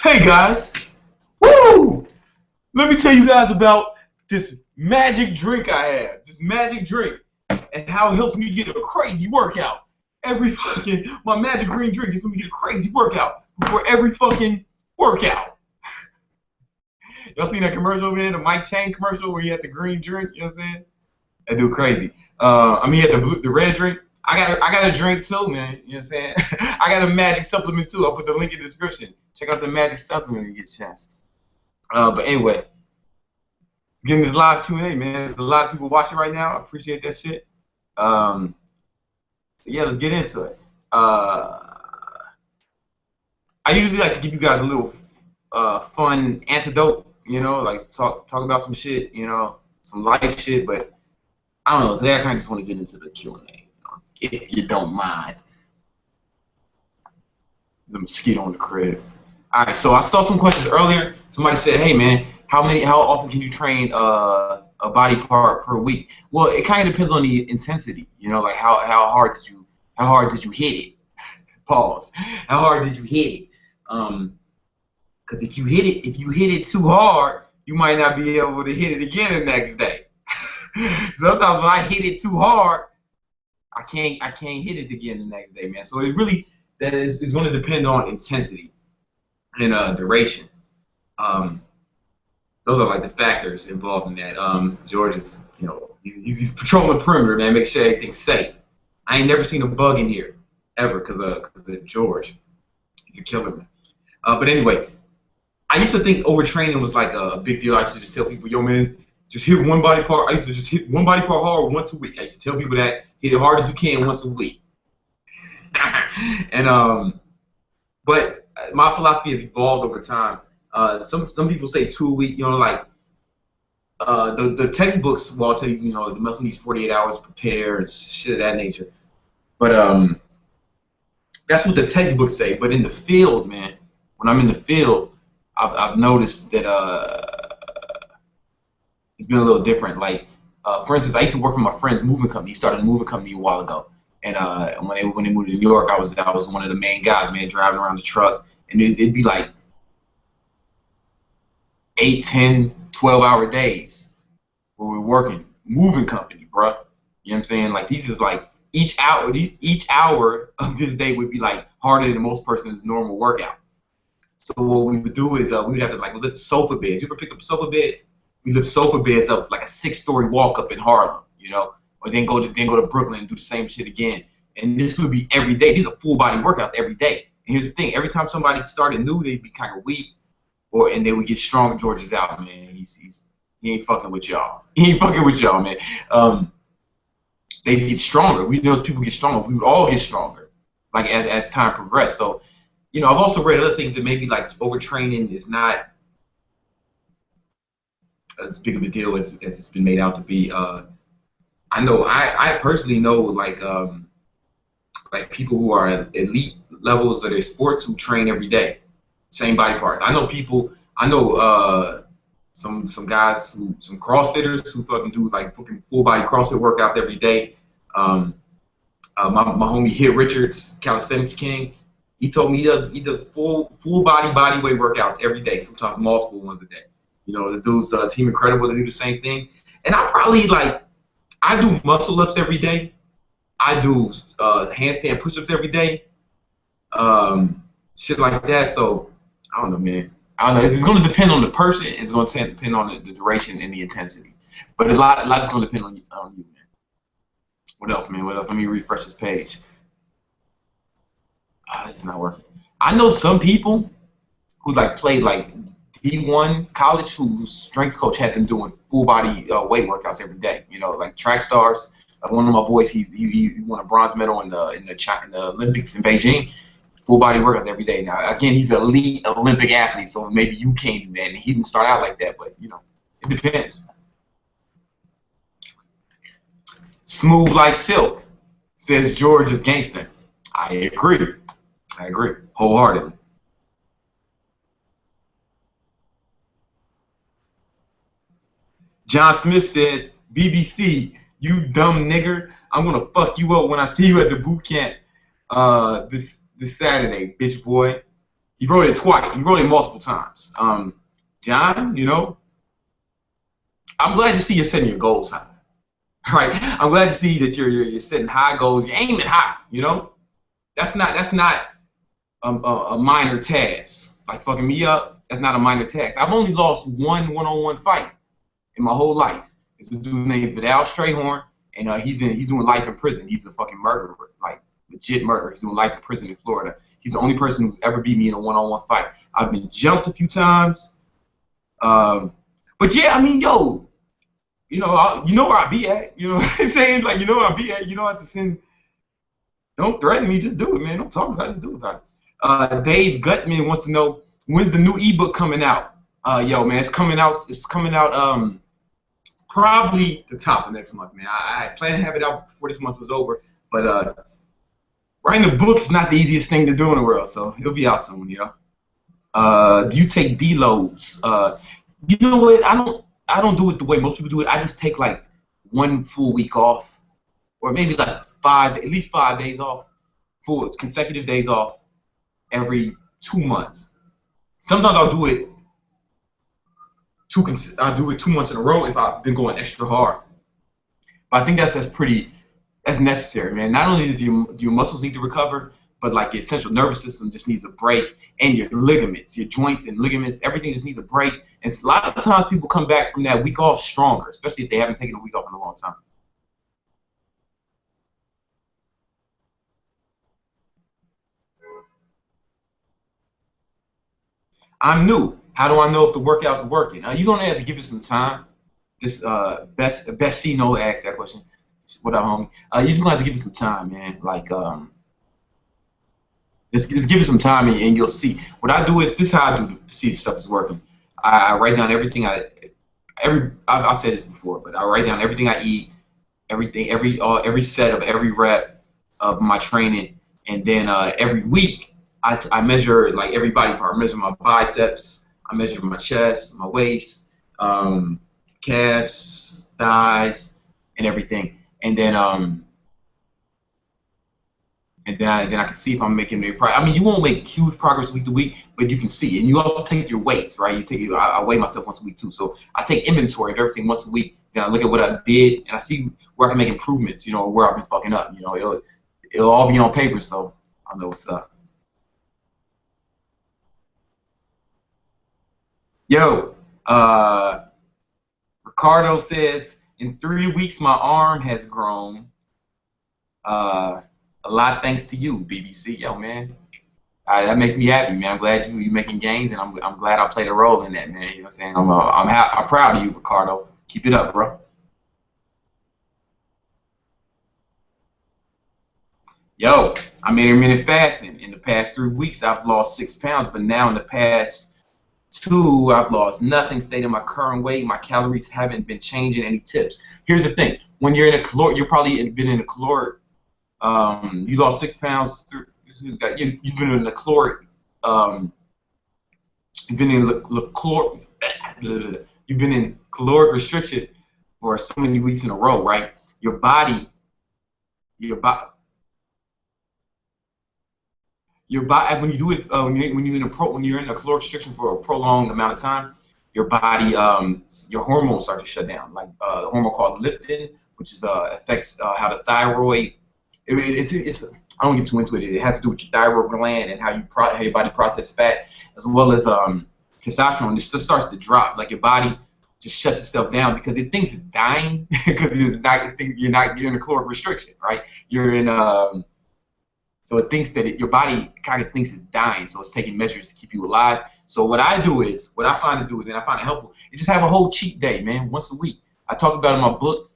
Hey guys, woo! Let me tell you guys about this magic drink I have. This magic drink and how it helps me get a crazy workout. Every fucking my magic green drink is let me get a crazy workout before every fucking workout. Y'all seen that commercial, man? The Mike Chang commercial where he had the green drink. You know what I'm saying? That dude crazy. I mean, he had the red drink. I got a drink too, man. You know what I'm saying? I got a magic supplement too. I'll put the link in the description. Check out the magic supplement and get a chance. But anyway, getting this live Q&A, man. There's a lot of people watching right now. I appreciate that shit. Yeah, let's get into it. I usually like to give you guys a little fun antidote, you know, like talk about some shit, you know, some life shit. But I don't know. Today I kind of just want to get into the Q&A, if you don't mind. The mosquito in the crib. All right, so I saw some questions earlier. Somebody said, "Hey, man, how often can you train a body part per week?" Well, it kind of depends on the intensity. You know, like how hard did you hit it? Pause. How hard did you hit it? Because if you hit it too hard, you might not be able to hit it again the next day. Sometimes when I hit it too hard, I can't hit it again the next day, man. So it really is going to depend on intensity and duration. Those are like the factors involved in that. George is, you know, he's patrolling the perimeter, man, make sure everything's safe. I ain't never seen a bug in here ever because of George. He's a killer, man. But anyway, I used to think overtraining was like a big deal. I used to just tell people, yo, man, just hit one body part. I used to just hit one body part hard once a week. I used to tell people that hit it hard as you can once a week. And but my philosophy has evolved over time. Some people say 2 a week. You know, like the textbooks will tell you, you know, the muscle needs 48 hours to prepare and shit of that nature. But that's what the textbooks say. But in the field, man, when I'm in the field, I've noticed that it's been a little different. Like, for instance, I used to work for my friend's moving company. He started a moving company a while ago. And when they moved to New York, I was one of the main guys, man, driving around the truck. And it'd be like 8, 10, 12-hour days where we're working. Moving company, bruh. You know what I'm saying? Like, these is like each hour of this day would be like harder than most person's normal workout. So what we would do is we would have to like lift sofa beds. You ever pick up a sofa bed? We lift sofa beds up like a 6-story walk up in Harlem, you know, or then go to Brooklyn and do the same shit again. And this would be every day. These are full body workouts every day. And here's the thing: every time somebody started new, they'd be kind of weak, and they would get strong. George is out, man. He ain't fucking with y'all. He ain't fucking with y'all, man. They get stronger. We know as people get stronger, we would all get stronger, like as time progressed. So, you know, I've also read other things that maybe like overtraining is not as big of a deal as it's been made out to be. I know I personally know like people who are at elite levels of their sports who train every day, same body parts. I know some guys some CrossFitters who fucking do like fucking full body CrossFit workouts every day. My homie Hit Richards, Calisthenics King, he told me he does full body weight workouts every day, sometimes multiple ones a day. You know, the dudes Team Incredible, they do the same thing. And I do muscle ups every day. I do handstand push-ups every day. Shit like that. So I don't know, man. I don't know. It's going to depend on the person. It's going to depend on the duration and the intensity. But a lot is going to depend on you, man. What else, man? What else? Let me refresh this page. It's not working. I know some people who like played like D1 college whose strength coach had them doing full body weight workouts every day. You know, like track stars. One of my boys, he won a bronze medal in the Olympics in Beijing. Full body workouts every day. Now, again, he's an elite Olympic athlete, so maybe you can't do that. And he didn't start out like that, but you know, it depends. Smooth like silk, says George is gangster. I agree wholeheartedly. John Smith says, BBC, you dumb nigger, I'm gonna fuck you up when I see you at the boot camp this Saturday, bitch boy. He wrote it twice. He wrote it multiple times. John, I'm glad to see you're setting your goals high. All right, I'm glad to see that you're setting high goals. You're aiming high. That's not a minor task. Like fucking me up, that's not a minor task. I've only lost one-on-one fight in my whole life. It's a dude named Vidal Strayhorn, and he's doing life in prison. He's a fucking murderer, like legit murderer. He's doing life in prison in Florida. He's the only person who's ever beat me in a one-on-one fight. I've been jumped a few times, but yeah, I mean, yo, you know where I be at. You know what I'm saying? Like, you know where I be at. You don't have to send. Don't threaten me. Just do it, man. Don't talk about it. Just do it about it. Dave Gutman wants to know when's the new ebook coming out. Yo, man, it's coming out. It's coming out. Probably the top of next month, man. I plan to have it out before this month was over, but writing a book is not the easiest thing to do in the world, so it'll be out soon, Do you take deloads? You know what? I don't do it the way most people do it. I just take like 1 full week off, or maybe like at least 5 days off, 4 consecutive days off every 2 months. Sometimes I'll do it 2 months in a row if I've been going extra hard. But I think that's necessary, man. Not only does your muscles need to recover, but like your central nervous system just needs a break, and your ligaments, your joints and ligaments, everything just needs a break. And a lot of times people come back from that week off stronger, especially if they haven't taken a week off in a long time. I'm new. How do I know if the workout's working? You're gonna have to give it some time. This best C No asked that question. What up, homie? You're just gonna have to give it some time, man. Like just give it some time, and you'll see. What I do is this is how I do to see if stuff is working. I write down everything I've said this before, but I write down everything I eat, every set of every rep of my training, and then every week I measure like every body part. I measure my biceps, I measure my chest, my waist, calves, thighs, and everything, and then I can see if I'm making any progress. I mean, you won't make huge progress week to week, but you can see. And you also take your weights, right? I weigh myself once a week too. So I take inventory of everything once a week. Then I look at what I did, and I see where I can make improvements. Where I've been fucking up. It'll all be on paper, so I know what's up. Yo, Ricardo says in 3 weeks my arm has grown. A lot thanks to you, BBC. Yo, man, that makes me happy, man. I'm glad you're making gains, and I'm glad I played a role in that, man. You know what I'm saying? I'm proud of you, Ricardo. Keep it up, bro. Yo, I'm intermittent fasting. In the past 3 weeks, I've lost 6 pounds, but now in the past 2, I've lost nothing. Stayed in my current weight. My calories haven't been changing. Any tips? Here's the thing: when you're in a caloric, you're probably been in a caloric. You lost 6 pounds. You've been in the caloric. You've been in You've been in caloric restriction for so many weeks in a row, right? Your body, your body, when you do it, when you're in a caloric restriction for a prolonged amount of time, your body, your hormones start to shut down. Like a hormone called leptin, which is affects how the thyroid. I don't get too into it. It has to do with your thyroid gland and how your body processes fat, as well as testosterone. It just starts to drop. Like your body just shuts itself down because it thinks it's dying because you're in a caloric restriction, right? You're in so it thinks that your body kind of thinks it's dying, so it's taking measures to keep you alive. So what I find to do is, and I find it helpful, is just have a whole cheat day, man, once a week. I talk about it in my book,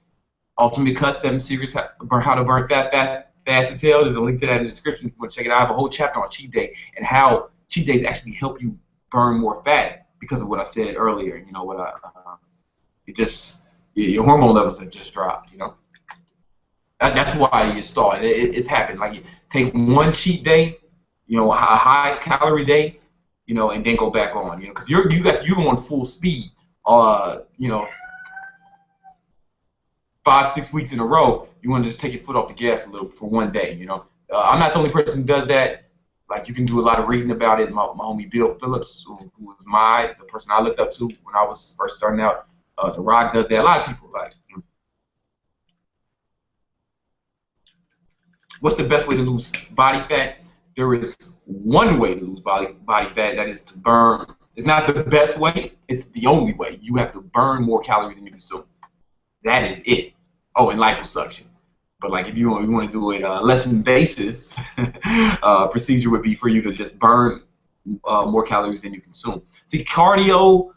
Ultimate Cut, 7 Secrets How to Burn Fat Fast as Hell. There's a link to that in the description if you want to check it out. I have a whole chapter on cheat day and how cheat days actually help you burn more fat because of what I said earlier. Your hormone levels have just dropped, That's why you start. It's happened. Like, you take one cheat day, a high calorie day, and then go back on, because you're on full speed, 5-6 weeks in a row. You want to just take your foot off the gas a little for one day, I'm not the only person who does that. Like you can do a lot of reading about it. My homie Bill Phillips, who was the person I looked up to when I was first starting out. The Rock does that. A lot of people like. What's the best way to lose body fat? There is one way to lose body fat. That is to burn. It's not the best way. It's the only way. You have to burn more calories than you consume. That is it. Oh, and liposuction. But like if you want to do it less invasive, procedure would be for you to just burn more calories than you consume. See, cardio,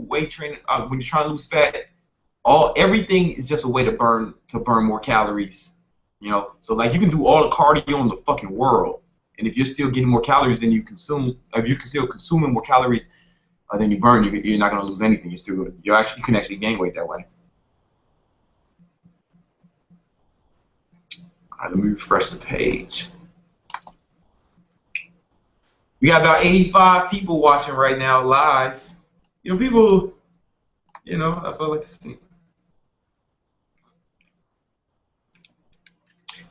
weight training, when you're trying to lose fat, everything is just a way to burn more calories. You know, so like you can do all the cardio in the fucking world, and if you're still getting more calories than you consume, if you're still consuming more calories than you burn, you're not gonna lose anything. You can actually gain weight that way. All right, let me refresh the page. We got about 85 people watching right now live. You know, people, that's what I like to see.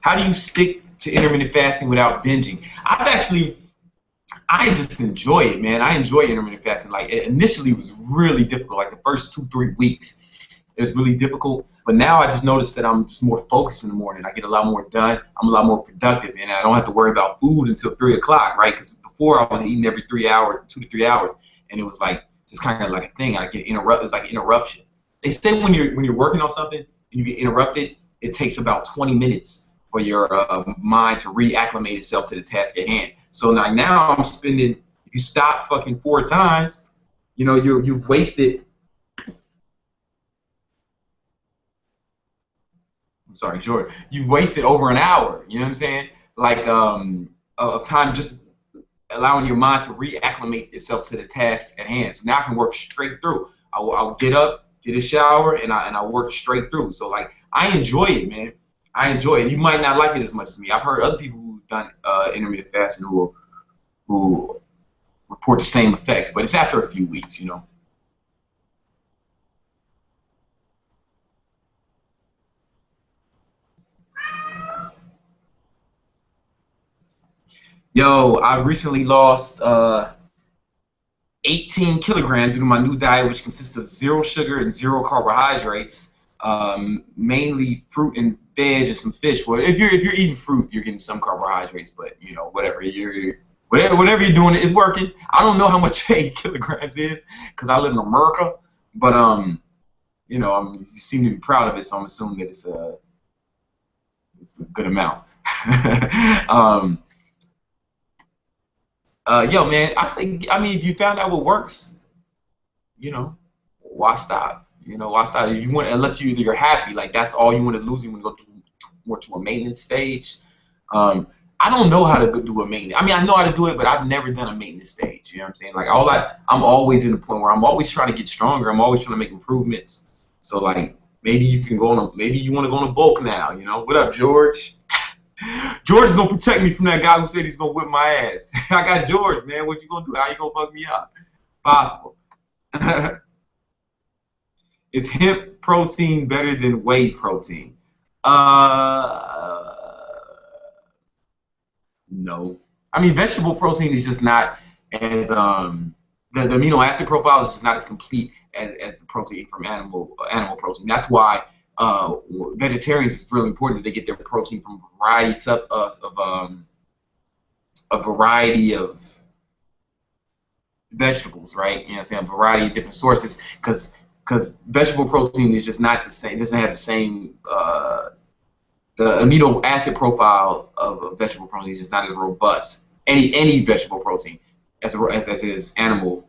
How do you stick to intermittent fasting without binging? I just enjoy it, man. I enjoy intermittent fasting. Like, initially, it was really difficult. Like, the first 2-3 weeks, it was really difficult. But now I just noticed that I'm just more focused in the morning. I get a lot more done. I'm a lot more productive, and I don't have to worry about food until 3 o'clock, right? Because before I was eating every 3 hours, 2 to 3 hours, and it was like just kind of like a thing. I get interrupted. It was like an interruption. They say when you're working on something and you get interrupted, it takes about 20 minutes for your mind to reacclimate itself to the task at hand. So now I'm spending. If you stop fucking 4 times, you've wasted. I'm sorry, George. You've wasted over an hour. You know what I'm saying? Like of time just allowing your mind to reacclimate itself to the task at hand. So now I can work straight through. I'll get up, get a shower, and I work straight through. So like I enjoy it, man. I enjoy it. You might not like it as much as me. I've heard other people who've done intermittent fasting who report the same effects, but it's after a few weeks, Yo, I recently lost 18 kilograms due to my new diet, which consists of 0 sugar and 0 carbohydrates, mainly fruit and veg and some fish. Well, if you're eating fruit, you're getting some carbohydrates, but whatever you're doing is working. I don't know how much 8 kilograms is because I live in America, but you seem to be proud of it, so I'm assuming that it's a good amount. Yo, man, I mean, if you found out what works, why stop? Why stop? If you want, unless you're happy, like that's all you want to lose. You want to go more to a maintenance stage. I don't know how to do a maintenance. I mean, I know how to do it, but I've never done a maintenance stage. You know what I'm saying? Like I'm always in the point where I'm always trying to get stronger. I'm always trying to make improvements. So like maybe you can go on. Maybe you want to go on a bulk now. What up, George? George is gonna protect me from that guy who said he's gonna whip my ass. I got George, man. What you gonna do? How you gonna fuck me up? Possible. Is hemp protein better than whey protein? No. I mean, vegetable protein is just not as the amino acid profile is just not as complete as the protein from animal protein. That's why vegetarians is really important that they get their protein from a variety of vegetables, right? You know what I'm saying? A variety of different sources, because vegetable protein is just not the same. It doesn't have the same the amino acid profile of vegetable protein is just not as robust. Any vegetable protein as is animal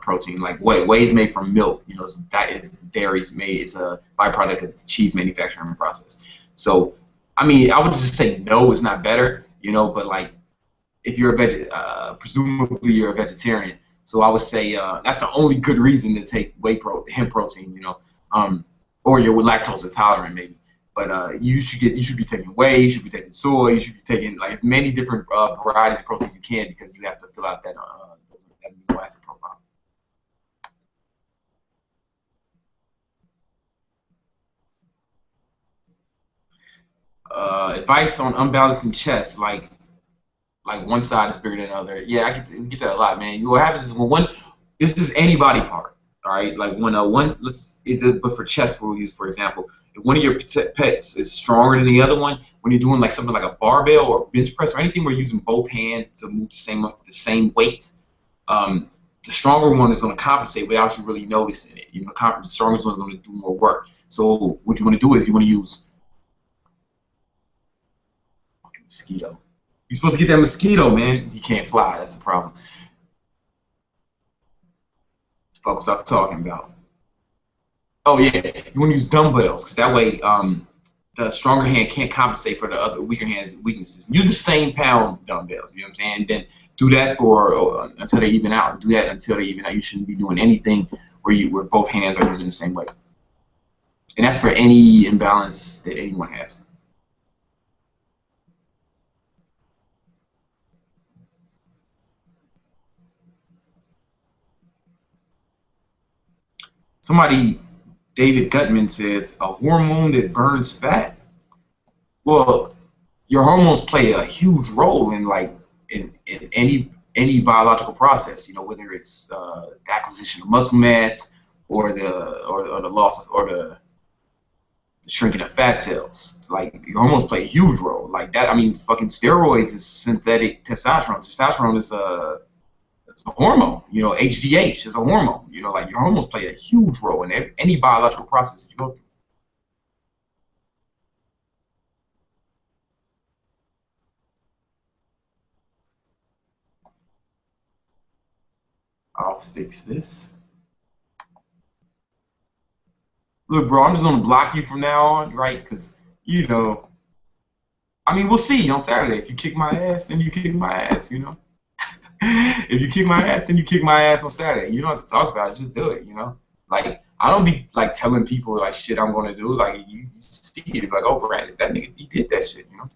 protein. Like whey is made from milk. So that is dairy's made. It's a byproduct of the cheese manufacturing process. So I mean, I would just say no, it's not better. But like if you're presumably you're a vegetarian. So I would say that's the only good reason to take hemp protein. Or you're lactose intolerant maybe. But you should be taking whey, you should be taking soy, you should be taking like as many different varieties of proteins you can, because you have to fill out that amino acid profile. Advice on unbalancing chest, like like one side is bigger than the other. Yeah, I get that a lot, man. What happens is when one, this is any body part, all right? Like when one, let's is it, but for chest we'll use for example, if one of your pecs is stronger than the other one, when you're doing like something like a barbell or bench press or anything where you're using both hands to move the same weight, the stronger one is going to compensate without you really noticing it. You know, the strongest one is going to do more work. So what you want to do is you want to use fucking mosquito. You're supposed to get that mosquito, man. You can't fly. That's the problem. What was I talking about? Oh yeah, you want to use dumbbells because that way the stronger hand can't compensate for the other weaker hand's weaknesses. Use the same pound dumbbells. You know what I'm saying? Then do that for until they even out. Do that until they even out. You shouldn't be doing anything where both hands are using the same weight. And that's for any imbalance that anyone has. Somebody, David Gutman says, a hormone that burns fat. Well, your hormones play a huge role in in any biological process. You know, whether it's the acquisition of muscle mass or the loss of, or the shrinking of fat cells. Like your hormones play a huge role. Like that. I mean, fucking steroids is synthetic testosterone. Testosterone is it's a hormone. You know, HGH is a hormone. You know, like your hormones play a huge role in any biological process that you go through. I'll fix this. Look, bro, I'm just gonna block you from now on, right? Because you know, I mean, we'll see on Saturday. If you kick my ass, then you kick my ass. You know, if you kick my ass, then you kick my ass on Saturday. You don't have to talk about it. Just do it. You know, like I don't be like telling people like shit I'm gonna do. Like you see it, like, oh, Brandon, that nigga, he did that shit. You know.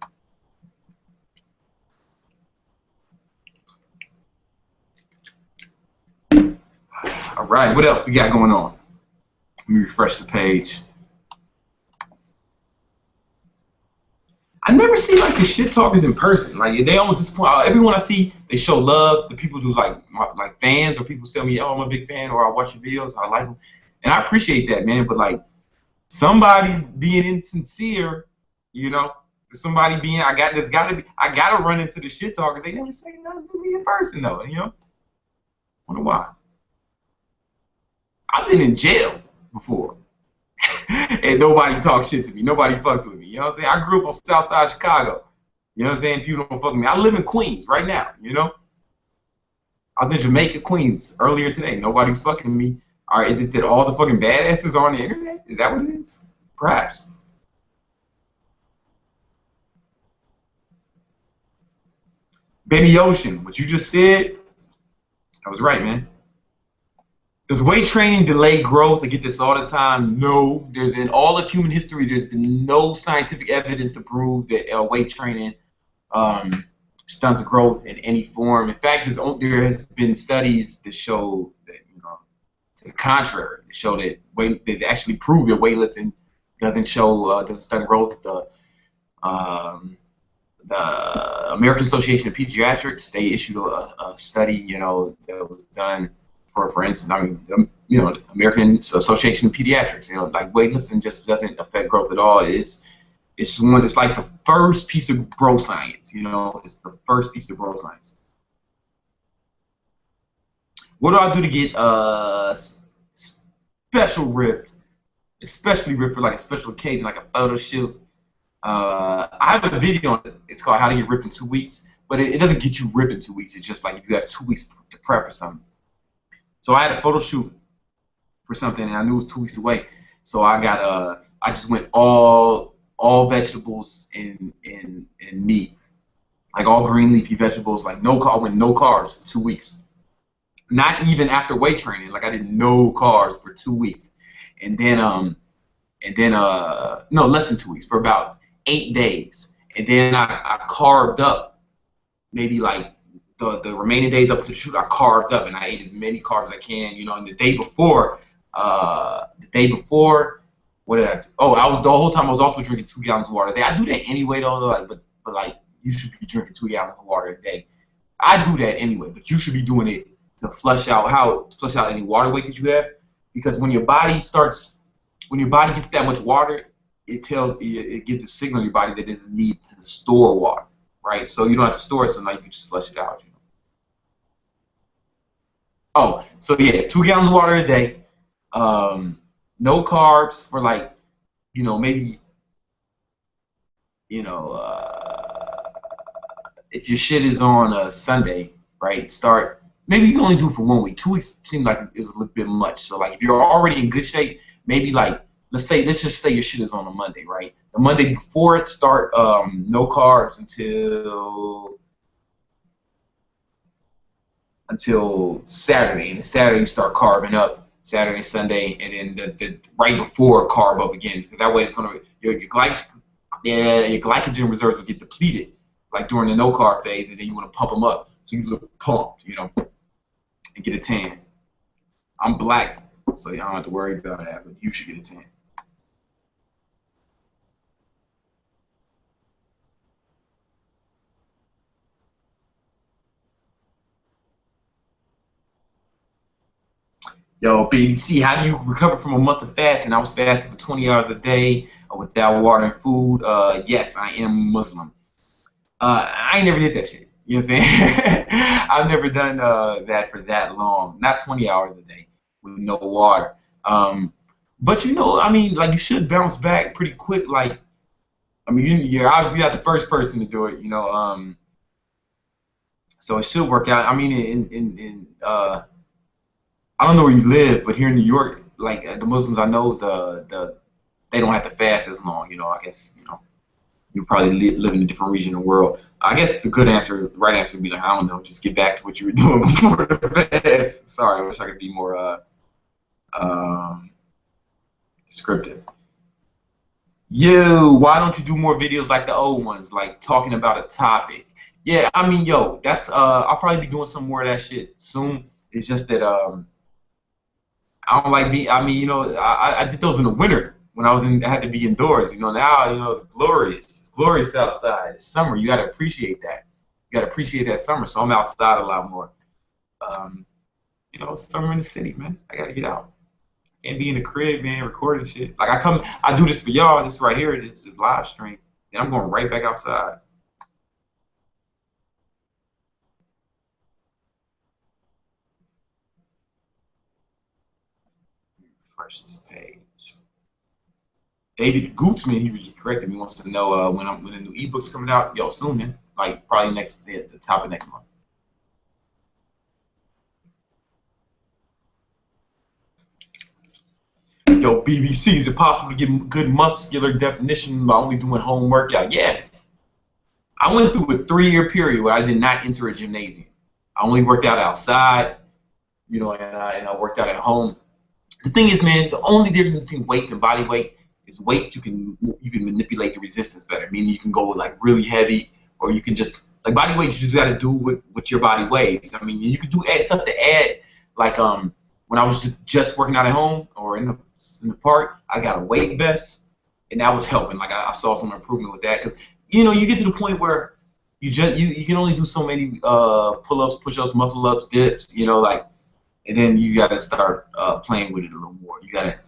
All right, what else we got going on? Let me refresh the page. I never see like the shit talkers in person. Like they almost disappoint. Everyone I see, they show love. The people who like fans or people tell me, "Oh, I'm a big fan," or I watch your videos, I like them, and I appreciate that, man. But like somebody's being insincere, you know. Somebody being, I gotta run into the shit talkers. They never say nothing to me in person though, you know. Wonder why? I've been in jail before. And nobody talked shit to me. Nobody fucked with me. You know what I'm saying? I grew up on South Side Chicago. You know what I'm saying? People don't fuck with me. I live in Queens right now, you know? I was in Jamaica, Queens earlier today. Nobody was fucking with me. Or is it that all the fucking badasses are on the internet? Is that what it is? Perhaps. Baby Ocean, what you just said, I was right, man. Does weight training delay growth? I get this all the time. No, there's in all of human history, there's been no scientific evidence to prove that weight training stunts growth in any form. In fact, there has been studies that show that, you know, to the contrary, that show that that actually prove that weightlifting doesn't stunt growth. The American Association of Pediatrics, they issued a study, you know, that was done. For instance, I mean, you know, the American Association of Pediatrics, you know, like weightlifting just doesn't affect growth at all. It's like the first piece of growth science, you know, it's the first piece of growth science. What do I do to get special ripped, especially ripped for like a special occasion, like a photo shoot? I have a video on it. It's called How to Get Ripped in 2 Weeks, but it doesn't get you ripped in 2 weeks. It's just like if you have 2 weeks to prep for something. So I had a photo shoot for something, and I knew it was 2 weeks away. So I just went all vegetables and meat, like all green leafy vegetables, like no carbs for 2 weeks. Not even after weight training, like I did no carbs for 2 weeks, and then no, less than 2 weeks, for about 8 days, and then I carved up maybe like. The remaining days up to the shoot, I carved up and I ate as many carbs as I can. You know, and the day before, what did I do? Oh, the whole time I was also drinking 2 gallons of water. I do that anyway though, like, but like you should be drinking 2 gallons of water a day. I do that anyway, but you should be doing it to flush out any water weight that you have, because when your body gets that much water, it gives a signal to your body that it doesn't need to store water, right? So you don't have to store it, so now you can just flush it out. Oh, so yeah, 2 gallons of water a day. No carbs for like, maybe, you know, if your shit is on a Sunday, right? Maybe you can only do it for 1 week. 2 weeks seemed like it was a little bit much. So like if you're already in good shape, maybe like let's just say your shit is on a Monday, right? The Monday before it, start no carbs until Saturday, and then Saturday you start carving up. Saturday, Sunday, and then the right before carb up again, because that way it's gonna your glycogen reserves will get depleted like during the no carb phase, and then you want to pump them up so you look pumped, and get a tan. I'm black, so you don't have to worry about that, but you should get a tan. Yo, BBC, how do you recover from a month of fasting? I was fasting for 20 hours a day without water and food. Yes, I am Muslim. I ain't never did that shit. You know what I'm saying? I've never done that for that long. Not 20 hours a day with no water. But I mean, like you should bounce back pretty quick. Like, I mean, you're obviously not the first person to do it. So it should work out. I mean, I don't know where you live, but here in New York, like the Muslims I know, they don't have to fast as long. I guess you probably live in a different region of the world. I guess the right answer would be like, I don't know, just get back to what you were doing before the fast. Sorry, I wish I could be more descriptive. Why don't you do more videos like the old ones, like talking about a topic? Yeah, I mean, that's I'll probably be doing some more of that shit soon. It's just that I don't like being. I mean, I did those in the winter when I had to be indoors. Now it's glorious. It's glorious outside. It's summer. You gotta appreciate that. You gotta appreciate that summer. So I'm outside a lot more. It's summer in the city, man. I gotta get out. Can't be in the crib, man, recording shit. Like I do this for y'all. This right here, this is live stream, and I'm going right back outside. Refresh this page. David Gutzman, he was corrected me. He wants to know when the new ebook's coming out. Yo, soon, man. Like probably the top of next month. Yo, BBC, is it possible to get good muscular definition by only doing home workout? Yeah. I went through a 3-year period where I did not enter a gymnasium. I only worked out outside, and I worked out at home. The thing is, man, the only difference between weights and body weight is weights you can manipulate the resistance better. Meaning you can go like really heavy, or you can just like body weight. You just got to do what your body weighs. I mean, you could do stuff to add. Like when I was just working out at home or in the park, I got a weight vest, and that was helping. Like I saw some improvement with that. 'Cause, you get to the point where you can only do so many pull-ups, push-ups, muscle-ups, dips. And then you got to start playing with it a little more. You got to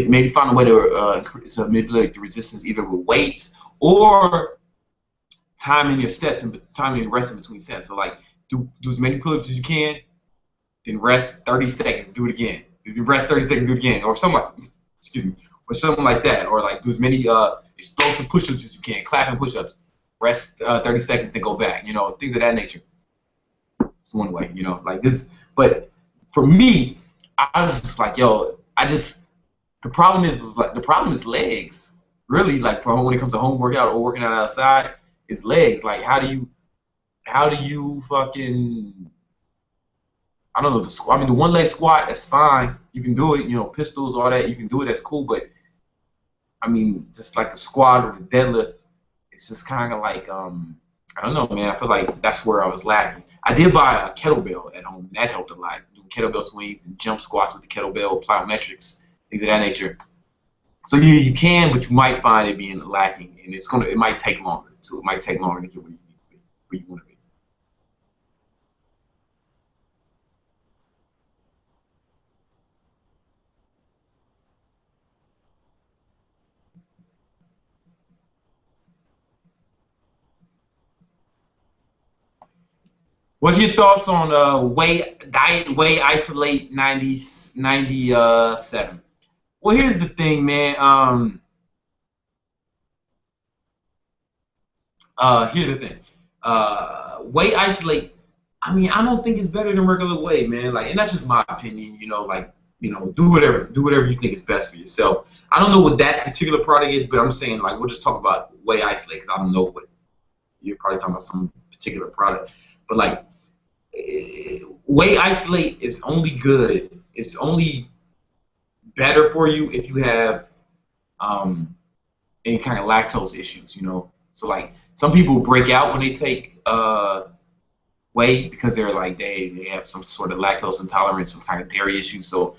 maybe find a way to manipulate the resistance either with weights or timing your sets and timing your rest in between sets. So like do as many pull-ups as you can, then rest 30 seconds, do it again. Then rest 30 seconds, do it again, or something like that, or like do as many explosive push-ups as you can, clapping push-ups, rest 30 seconds, then go back. Things of that nature. It's one way. Like this, but. For me, I was just like, the problem is legs. Really, like when it comes to home workout or working out outside, it's legs. Like how do you fucking, I don't know, the squat. I mean, the one leg squat, that's fine. You can do it, pistols, all that. You can do it, that's cool. But I mean, just like the squat or the deadlift, it's just kind of like, I don't know, man. I feel like that's where I was lacking. I did buy a kettlebell at home, and that helped a lot. Doing kettlebell swings and jump squats with the kettlebell, plyometrics, things of that nature. So you can, but you might find it being lacking, and it might take longer. So it might take longer to get where you need What's your thoughts on whey diet whey isolate 97? Well, here's the thing, man. Here's the thing. Whey isolate. I mean, I don't think it's better than regular whey, man. Like, and that's just my opinion. Like, do whatever you think is best for yourself. I don't know what that particular product is, but I'm saying like we'll just talk about whey isolate because I don't know what you're probably talking about some particular product, but like whey isolate is only good. It's only better for you if you have um, any kind of lactose issues. So like some people break out when they take whey because they're like they have some sort of lactose intolerance, some kind of dairy issue. So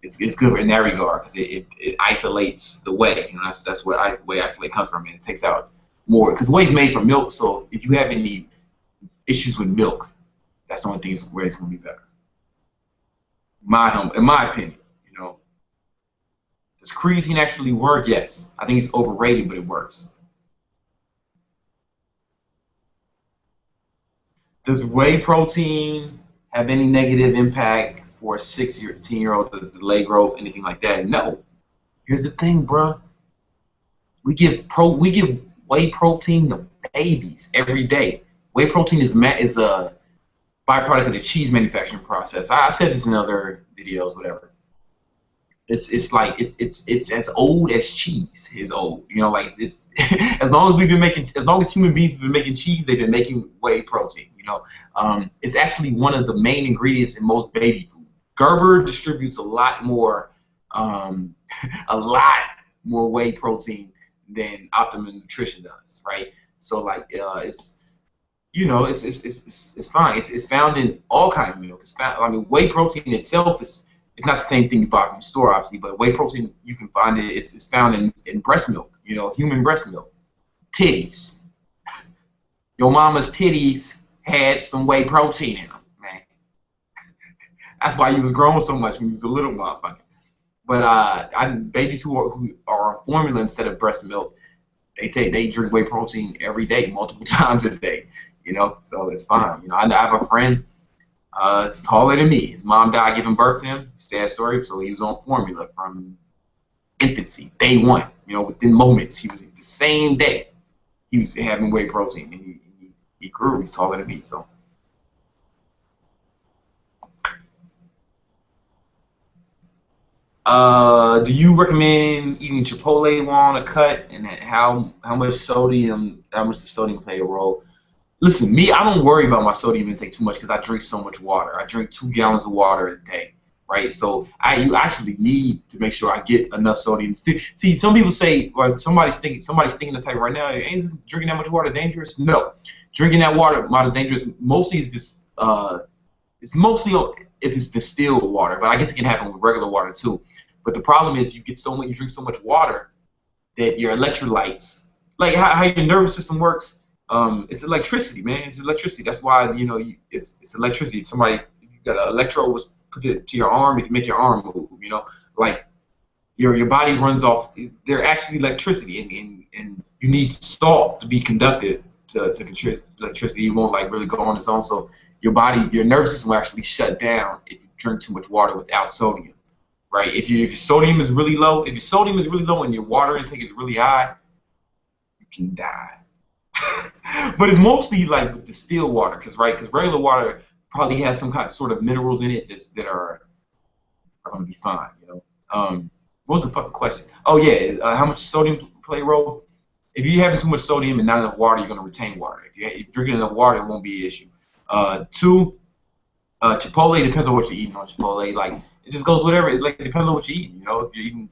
it's good in that regard because it isolates the whey. That's where whey isolate comes from, and it takes out more because whey is made from milk. So if you have any issues with milk, that's the only thing where it's going to be better. In my opinion, you know, does creatine actually work? Yes, I think it's overrated, but it works. Does whey protein have any negative impact for a 16-year-old? Does it delay growth, anything like that? No. Here's the thing, bro. We give whey protein to babies every day. Whey protein is a byproduct of the cheese manufacturing process. I said this in other videos, whatever. It's like it's as old as cheese is old. Like it's as long as human beings have been making cheese, they've been making whey protein. It's actually one of the main ingredients in most baby food. Gerber distributes a lot more, um, a lot more whey protein than Optimum Nutrition does, right? So like it's fine. It's found in all kinds of milk. I mean, whey protein itself is it's not the same thing you buy from the store, obviously, but whey protein you can find it's found in breast milk. Human breast milk, titties. Your mama's titties had some whey protein in them, man. That's why you was growing so much when you was a little motherfucker. But babies who are on formula instead of breast milk, they drink whey protein every day, multiple times a day. So it's fine. I have a friend. It's taller than me. His mom died giving birth to him. Sad story. So he was on formula from infancy, day one. Within moments, he was the same day. He was having whey protein, and he grew. He's taller than me. So, do you recommend eating Chipotle while on a cut, and how much sodium? How much does sodium play a role? Listen, me, I don't worry about my sodium intake too much because I drink so much water. I drink 2 gallons of water a day, right? So you actually need to make sure I get enough sodium. See, some people say, or somebody's thinking to tell you right now, ain't drinking that much water dangerous? No, drinking that water is dangerous. Mostly it's mostly if it's distilled water, but I guess it can happen with regular water too. But the problem is you drink so much water that your electrolytes, like how your nervous system works. It's electricity, man. It's electricity. That's why it's electricity. If you got an electrode was put it to your arm, it can make your arm move. Like your body runs off. They're actually electricity, and you need salt to be conducted to contribute electricity. You won't like really go on its own. So your nervous system will actually shut down if you drink too much water without sodium, right? If your sodium is really low, and your water intake is really high, you can die. But it's mostly like with distilled water, because regular water probably has some kind of sort of minerals in it that are going to be fine. What was the fucking question? Oh yeah, how much sodium play a role? If you're having too much sodium and not enough water, you're going to retain water. If you're drinking enough water, it won't be an issue. Two, Chipotle depends on what you're eating on Chipotle. Like it just goes whatever. It depends on what you're eating. If you're eating,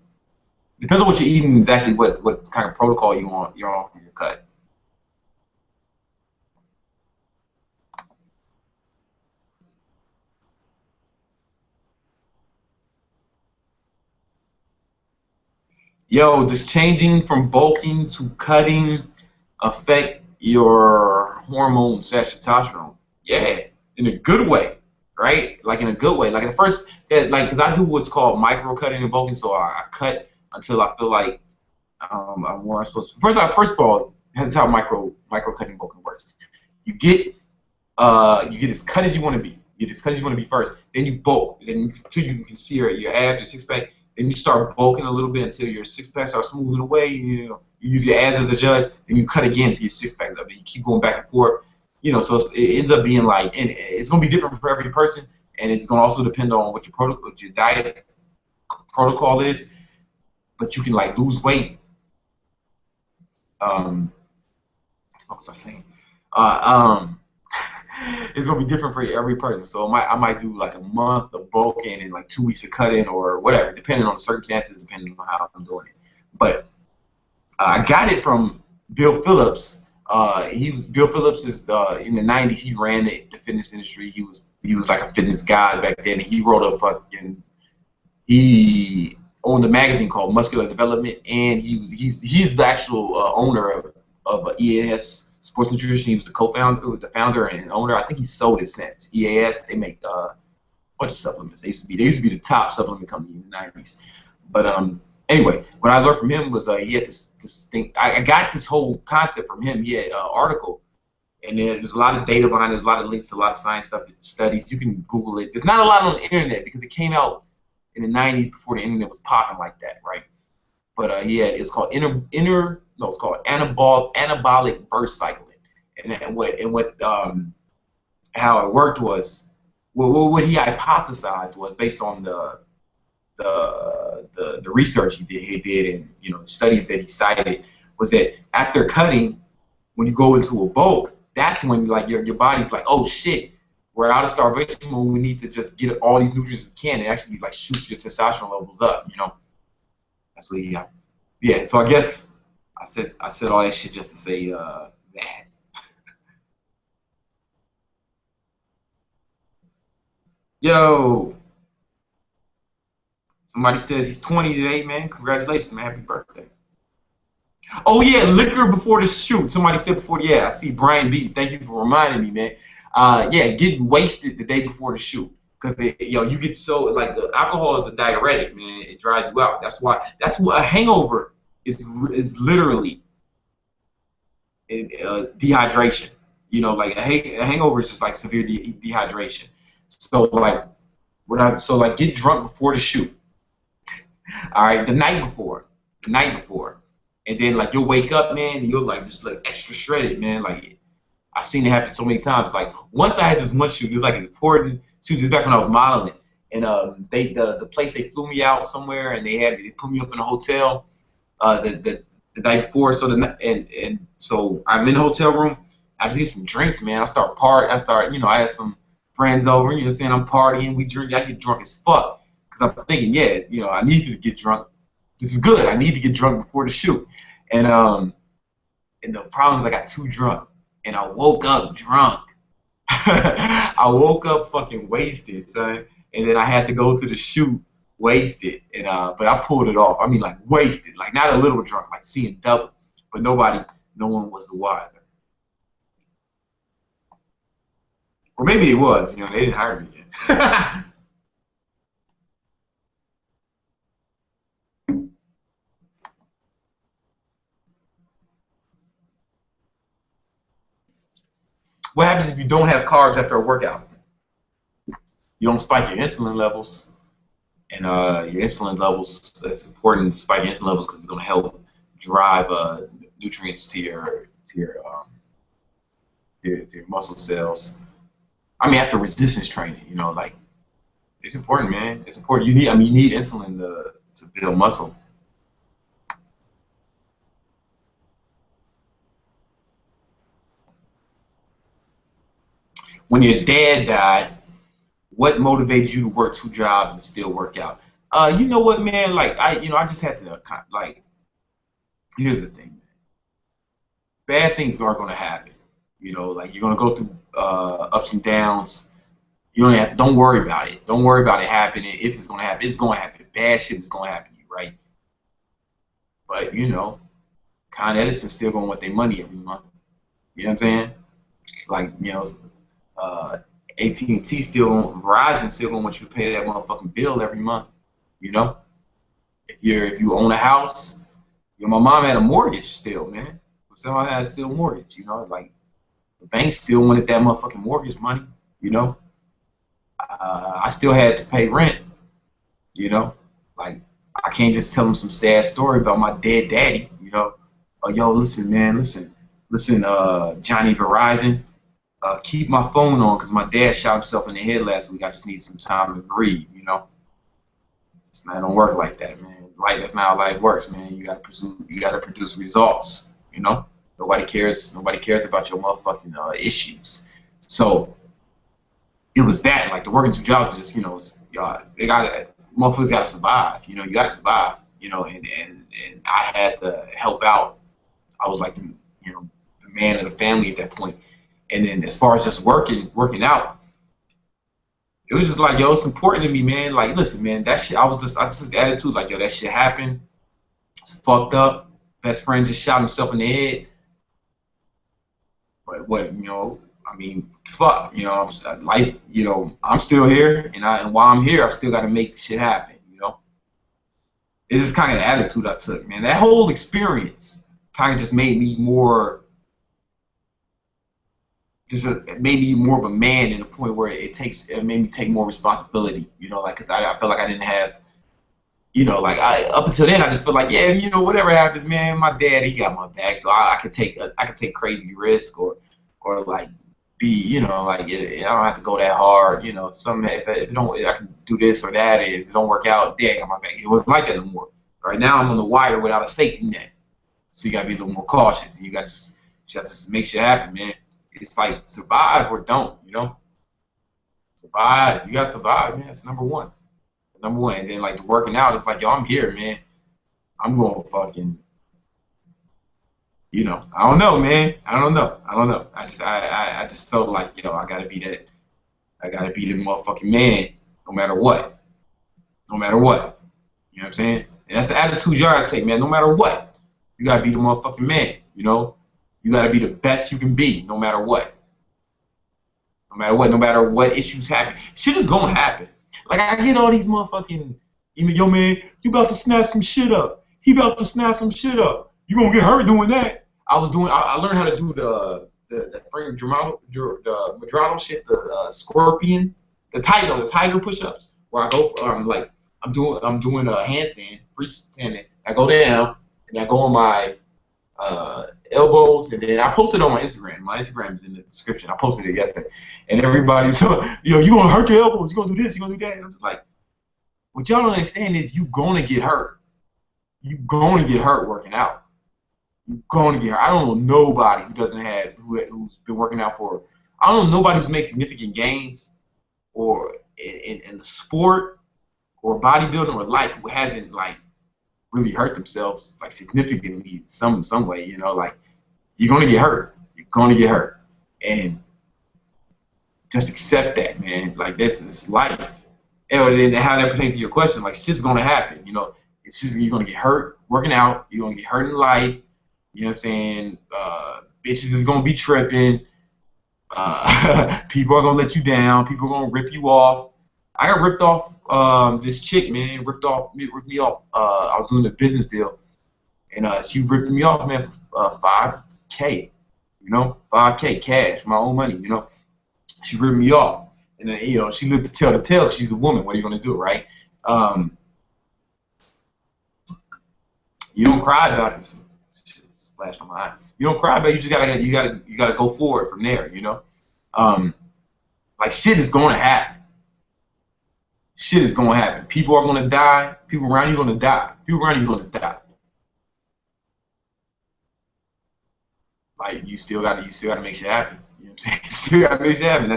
depends on what you're eating exactly what kind of protocol you're on for your cut. Yo, does changing from bulking to cutting affect your hormone testosterone? Yeah, in a good way, right? Like in a good way. Like at first, because I do what's called micro cutting and bulking, so I cut until I feel like I'm supposed to. First of all, this is how micro cutting and bulking works. You get You get as cut as you want to be. You get as cut as you want to be first. Then you bulk. Then until you can see your abs, your six pack. Then you start bulking a little bit until your six pack starts smoothing away. You use your abs as a judge. Then you cut again to your six pack up. And you keep going back and forth. So it ends up being like, and it's gonna be different for every person, and it's gonna also depend on what your diet protocol is. But you can like lose weight. What was I saying? Uh, um, it's gonna be different for every person. So I might do like a month of bulking and like 2 weeks of cutting or whatever, depending on the circumstances, depending on how I'm doing it. But I got it from Bill Phillips. Bill Phillips is in the '90s. He ran the fitness industry. He was like a fitness guy back then. He wrote he owned a magazine called Muscular Development, and he's the actual owner of EAS Sports Nutrition. He was the founder and owner. I think he sold it since. EAS, they make a bunch of supplements. They used to be the top supplement company in the '90s. But anyway, what I learned from him was he had this thing. I got this whole concept from him. He had an article, and there's a lot of data behind it. There's a lot of links to a lot of science studies. You can Google it. There's not a lot on the internet because it came out in the '90s before the internet was popping like that, right? But it's called it's called anabolic burst cycling, how it worked was, what he hypothesized was based on the research he did and the studies that he cited, was that after cutting, when you go into a bulk, that's when like your body's like, oh shit, we're out of starvation mode. We need to just get all these nutrients we can and actually like shoot your testosterone levels up. That's what he got. Yeah. So I guess I said all that shit just to say that. Yo, somebody says he's 20 today, man. Congratulations, man. Happy birthday. Oh yeah, liquor before the shoot. Somebody said before. Yeah, I see Brian B. Thank you for reminding me, man. Yeah, getting wasted the day before the shoot, because you get so like alcohol is a diuretic, man. It dries you out. That's what a hangover is literally dehydration. Like a hangover is just like severe dehydration. So like get drunk before the shoot. All right, the night before, and then like you'll wake up, man, and you're like just like extra shredded, man. Like I've seen it happen so many times. Like once I had this one shoot, it was like it's important shoot. This is back when I was modeling, and the place they flew me out somewhere, and they put me up in a hotel the night before. So so I'm in the hotel room. I just get some drinks, man. I had some friends over, saying I'm partying, we drink, I get drunk as fuck. Because I'm thinking, yeah, I need to get drunk. This is good. I need to get drunk before the shoot. And the problem is I got too drunk. And I woke up drunk. I woke up fucking wasted, son. And then I had to go to the shoot wasted. And but I pulled it off. I mean, like wasted. Like not a little drunk, like seeing double. But no one was the wiser. Or maybe it was, they didn't hire me yet. What happens if you don't have carbs after a workout? You don't spike your insulin levels. And your insulin levels, it's important to spike your insulin levels because it's going to help drive nutrients to your muscle cells. I mean, after resistance training, like it's important, man. It's important. You need insulin to build muscle. When your dad died, what motivated you to work 2 jobs and still work out? You know what, man? Like I just had to like. Here's the thing, man. Bad things are going to happen. Like you're going to go through ups and downs. Don't worry about it. Don't worry about it happening. If it's going to happen, it's going to happen. Bad shit is going to happen to you, right? But Con Edison's still going to want their money every month. You know what I'm saying? Like AT&T Verizon still gonna want you to pay that motherfucking bill every month. If you own a house, my mom had a mortgage still, man. Somebody had still a mortgage. Like the bank still wanted that motherfucking mortgage money, you know. I still had to pay rent, you know. Like, I can't just tell them some sad story about my dead daddy, you know. Oh, yo, listen, man, listen, Johnny Verizon, keep my phone on because my dad shot himself in the head last week. I just need some time to breathe, you know. It's not don't work like that, man. Like that's not how life works, man. You gotta produce results, you know. Nobody cares. Nobody cares about your motherfucking issues. So it was that, like the working two jobs, just they got motherfuckers got to survive. You know, you got to survive. You know, and I had to help out. I was like, the man of the family at that point. And then as far as just working out, it was just like, yo, it's important to me, man. Like, listen, man, that shit. I just took the attitude like, yo, that shit happened. It's fucked up. Best friend just shot himself in the head. But what, I mean, fuck, life, I'm still here, and while I'm here, I still got to make shit happen, you know. It's just kind of the attitude I took, man. That whole experience kind of just made me more, it made me more of a man in the point where it made me take more responsibility, you know, like, cause I felt like I didn't have, up until then, I just felt like, yeah, whatever happens, man, my dad, he got my back, so I could take crazy risk or like be, like I don't have to go that hard, if if it don't, I can do this or that, and if it don't work out, dad got my back. It wasn't like that anymore. Right now, I'm on the wire without a safety net, so you gotta be a little more cautious, and you gotta just make shit happen, man. It's like survive or don't, survive. You gotta survive, man. It's number one. Number one, and then like the working out, it's like, yo, I'm here, man. I'm going fucking, I don't know, man. I don't know. I just felt like, I gotta be that. I gotta be the motherfucking man, no matter what. No matter what. You know what I'm saying? And that's the attitude you gotta take, man. No matter what, you gotta be the motherfucking man. You gotta be the best you can be, no matter what. No matter what. No matter what issues happen, shit is gonna happen. Like I get all these motherfucking, yo man, you about to snap some shit up. He about to snap some shit up. You gonna get hurt doing that. I learned how to do the Frank Madrano shit, the scorpion, the tiger push-ups, where I go I'm doing a handstand, freestanding. I go down and I go on my elbows, and then I posted it on my Instagram. My Instagram is in the description. I posted it yesterday, and everybody's you gonna hurt your elbows, you gonna do this, you gonna do that, and I'm just like, what y'all don't understand is you gonna get hurt. You gonna get hurt working out. You're going to get hurt. I don't know nobody who's been working out for. I don't know nobody who's made significant gains, or in the sport, or bodybuilding, or life, who hasn't like really hurt themselves like significantly some way. Like you're going to get hurt. You're going to get hurt, and just accept that, man. Like this is life. And then how that pertains to your question, like shit's going to happen. It's just you're going to get hurt working out. You're going to get hurt in life. You know what I'm saying? Bitches is gonna be tripping. People are gonna let you down. People are gonna rip you off. I got ripped off. This chick, man, ripped me off. I was doing a business deal, and she ripped me off, man, for $5K. 5K cash, my own money. She ripped me off, and then she lived to tell the tale. 'Cause she's a woman. What are you gonna do, right? You don't cry about it. Flashed on my eye. You don't cry, but you just gotta go forward from there. Like shit is gonna happen. Shit is gonna happen. People are gonna die. People around you are gonna die. People around you are gonna die. Like you still gotta make shit happen. You know what I'm saying? You still gotta make shit happen. I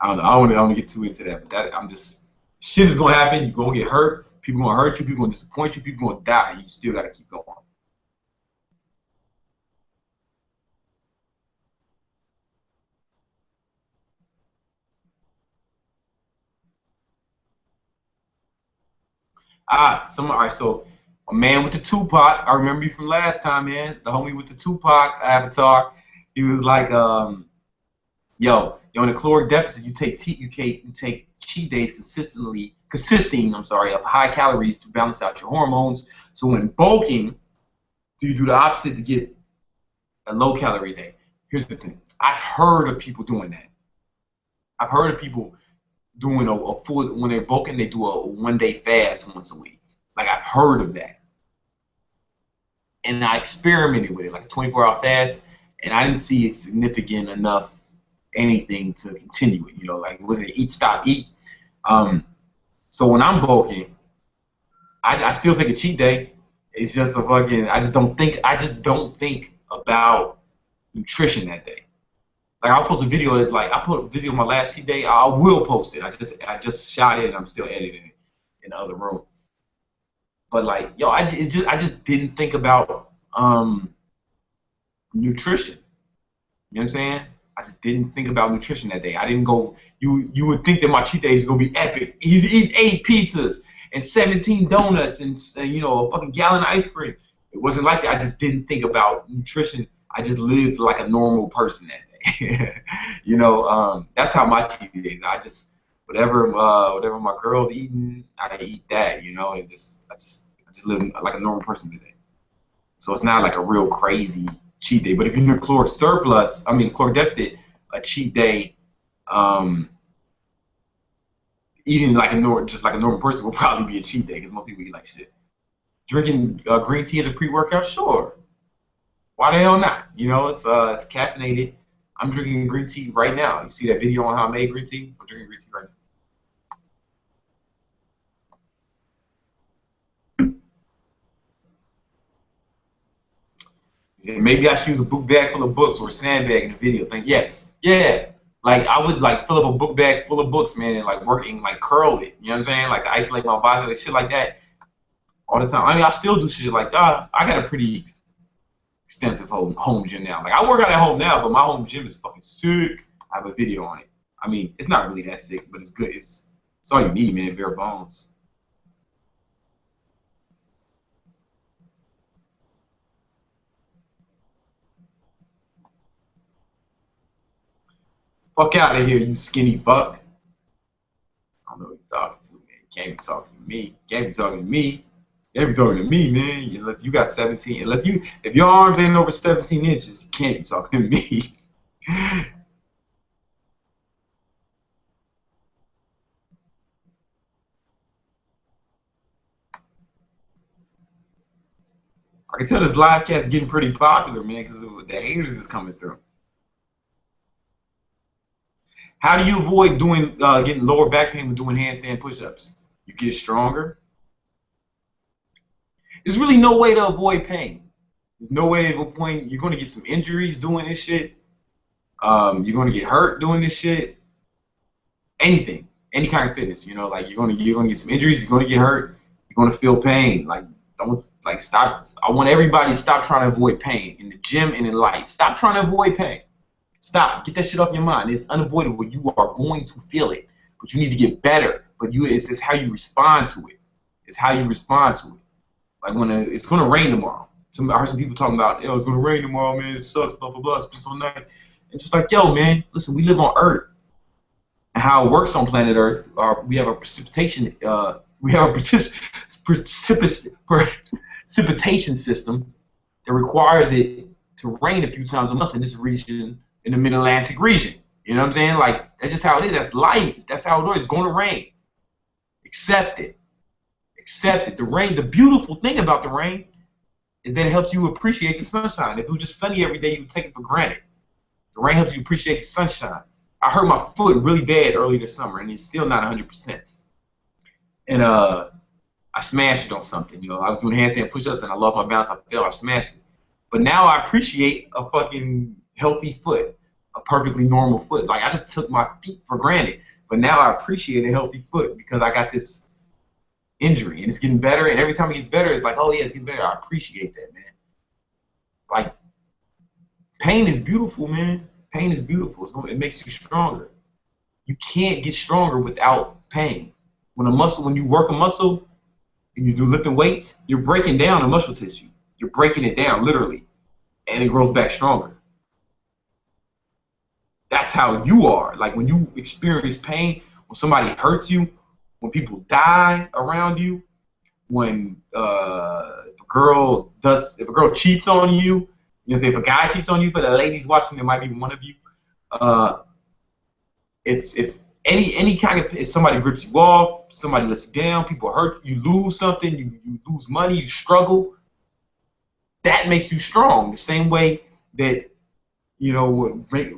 don't know. I don't want to get too into that, but shit is gonna happen. You're gonna get hurt. People gonna hurt you. People gonna disappoint you. People gonna die. You still gotta keep going. All right, so a man with the Tupac, I remember you from last time, man. The homie with the Tupac avatar. He was like, yo, in a caloric deficit, you take cheat days consisting of high calories to balance out your hormones. So when bulking, you do the opposite to get a low calorie day. Here's the thing. I've heard of people doing that. I've heard of people doing a full, when they're bulking, they do a 1 day fast once a week. Like, I've heard of that. And I experimented with it, like a 24-hour fast, and I didn't see it significant enough anything to continue it. You know, like with it, eat, stop, eat. So when I'm bulking, I still take a cheat day. It's just a fucking, I just don't think about nutrition that day. Like, I'll post a video that's like, I put a video of my last cheat day. I will post it. I just shot it and I'm still editing it in the other room. But like, yo, I just didn't think about nutrition. You know what I'm saying? I just didn't think about nutrition that day. I didn't go. You would think that my cheat day is gonna be epic. He's eating 8 pizzas and 17 donuts and you know, a fucking gallon of ice cream. It wasn't like that. I just didn't think about nutrition. I just lived like a normal person that day. You know, that's how my cheat day is. I just whatever my girl's eating, I eat that. You know, and I just live like a normal person today. So it's not like a real crazy cheat day. But if you're in a caloric surplus, caloric deficit, a cheat day, eating like just like a normal person will probably be a cheat day because most people eat like shit. Drinking green tea as a pre-workout, sure. Why the hell not? You know, it's caffeinated. I'm drinking green tea right now. You see that video on how I made green tea? I'm drinking green tea right now. Maybe I should use a book bag full of books or a sandbag in the video thing. Yeah. Like, I would like fill up a book bag full of books, man, and like working, like curl it. You know what I'm saying? Like, isolate my body, like shit like that all the time. I still do shit like that. I got a pretty extensive home gym now. Like, I work out at home now, but my home gym is fucking sick. I have a video on it. It's not really that sick, but it's good. It's all you need, man, bare bones. Fuck out of here, you skinny fuck. I don't know who he's talking to, man. He can't be talking to me. Can't be talking to me. Can't be talking to me, man. Unless you got 17. If your arms ain't over 17 inches, you can't be talking to me. I can tell this live cat's getting pretty popular, man, because the haters is coming through. How do you avoid getting lower back pain with doing handstand push-ups? You get stronger. There's really no way to avoid pain. There's no way to avoid. You're going to get some injuries doing this shit. You're going to get hurt doing this shit. Anything, any kind of fitness, you know, like you're going to get some injuries. You're going to get hurt. You're going to feel pain. Like, don't stop. I want everybody to stop trying to avoid pain in the gym and in life. Stop trying to avoid pain. Stop. Get that shit off your mind. It's unavoidable. You are going to feel it, but you need to get better. But it's how you respond to it. It's how you respond to it. Like when it's going to rain tomorrow. I heard some people talking about, yo, it's going to rain tomorrow, man. It sucks, blah, blah, blah. It's been so nice. And just like, yo, man, listen, we live on Earth. And how it works on planet Earth, we have a precipitation system that requires it to rain a few times a month in this region, in the Mid-Atlantic region. You know what I'm saying? Like, that's just how it is. That's life. That's how it is. It's going to rain. Accept it. Accept it. The rain, the beautiful thing about the rain is that it helps you appreciate the sunshine. If it was just sunny every day, you would take it for granted. The rain helps you appreciate the sunshine. I hurt my foot really bad early this summer, and it's still not 100%. And I smashed it on something. You know, I was doing handstand push-ups, and I lost my balance. I fell. I smashed it. But now I appreciate a fucking healthy foot, a perfectly normal foot. Like, I just took my feet for granted. But now I appreciate a healthy foot because I got this injury, and it's getting better. And every time it gets better, it's like, oh yeah, it's getting better. I appreciate that, man. Like, pain is beautiful, man. Pain is beautiful. It makes you stronger. You can't get stronger without pain. When you work a muscle and you do lifting weights, you're breaking down the muscle tissue. You're breaking it down, literally, and it grows back stronger. That's how you are. Like, when you experience pain, when somebody hurts you, when people die around you, when if a girl cheats on you, you know, say if a guy cheats on you, for the ladies watching, there might be one of you. Uh, if any kind of if somebody rips you off, somebody lets you down, people hurt you, lose something, you lose money, you struggle, that makes you strong. The same way that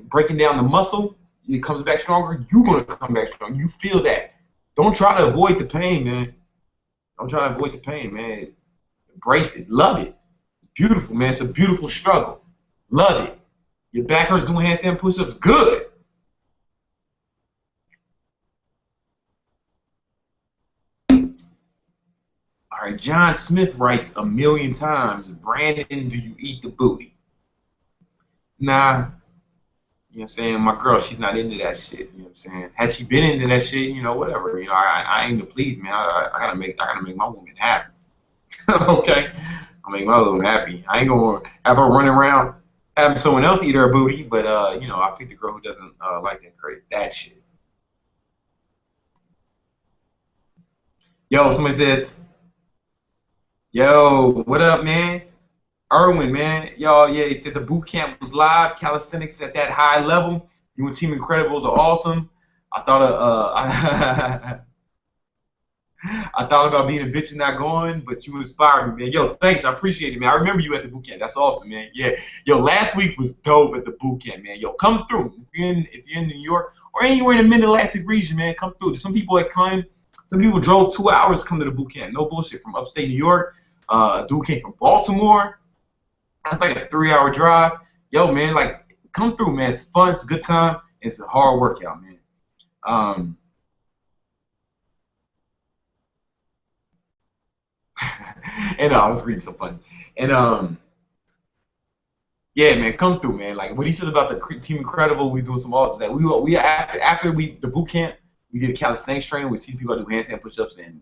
breaking down the muscle, it comes back stronger. You're gonna come back strong. You feel that. Don't try to avoid the pain, man. Don't try to avoid the pain, man. Embrace it. Love it. It's beautiful, man. It's a beautiful struggle. Love it. Your back hurts doing handstand push-ups. Good. All right, John Smith writes a million times, Brandon, do you eat the booty? Nah. You know what I'm saying? My girl, she's not into that shit. You know what I'm saying? Had she been into that shit, whatever. I aim to please, man. I gotta make my woman happy. Okay? I make my woman happy. I ain't gonna have her running around having someone else eat her booty, but I pick the girl who doesn't like that shit. Yo, somebody says, yo, what up, man? Erwin, man, y'all, yeah, he said the boot camp was live, calisthenics at that high level. You and Team Incredibles are awesome. I thought I thought about being a bitch and not going, but you inspired me, man. Yo, thanks, I appreciate it, man. I remember you at the boot camp. That's awesome, man. Yeah, yo, last week was dope at the boot camp, man. Yo, come through. If you're in New York or anywhere in the Mid-Atlantic region, man, come through. There's some people that climb. Some people drove 2 hours to come to the boot camp. No bullshit, from upstate New York. A dude came from Baltimore. That's like a 3-hour drive. Yo, man, like, come through, man. It's fun. It's a good time. It's a hard workout, man. And I was reading so funny. And yeah, man, come through, man. Like what he says about the Team Incredible, we doing some alters that we after the boot camp, we did a calisthenics training. We see people do handstand push-ups and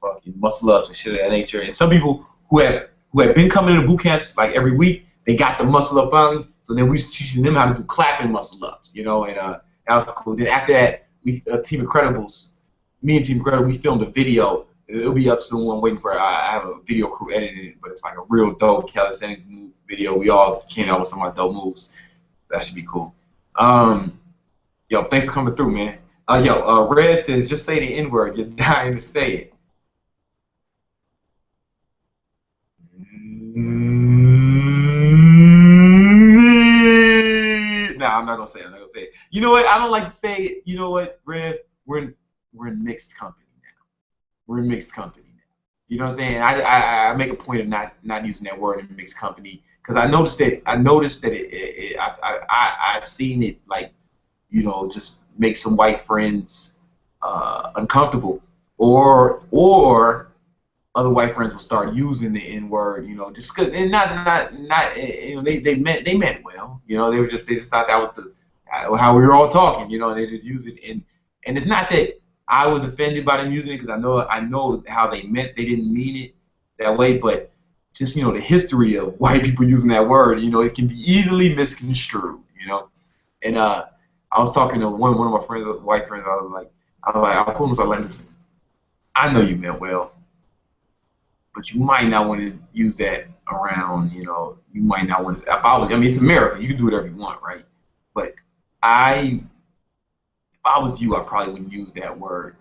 fucking muscle ups and shit of that nature. And some people who had been coming to the boot camps like every week, they got the muscle up finally. So then we was teaching them how to do clapping muscle ups, and that was cool. Then after that, we Team Incredibles, me and Team Incredible, we filmed a video. It'll be up soon. I'm waiting for I have a video crew editing it, but it's like a real dope calisthenics video. We all came out with some of my dope moves. That should be cool. Yo, thanks for coming through, man. Red says, just say the N-word. You're dying to say it. Nah, I'm not gonna say it. I'm not gonna say it. You know what? I don't like to say it. You know what, Red? We're in mixed company now. We're in mixed company now. You know what I'm saying? I make a point of not using that word in mixed company because I noticed that I've seen it like just make some white friends uncomfortable, or other white friends will start using the N word, just cause, and not they meant well, they just thought that was how we were all talking, and they just use it, and it's not that I was offended by them using it because I know how they meant. They didn't mean it that way, but just the history of white people using that word, it can be easily misconstrued, and I was talking to one of my friends, white friends. I told him, listen, I know you meant well, but you might not want to use that around, you might not want to apologize. I mean, it's America. You can do whatever you want, right? But if I was you, I probably wouldn't use that word,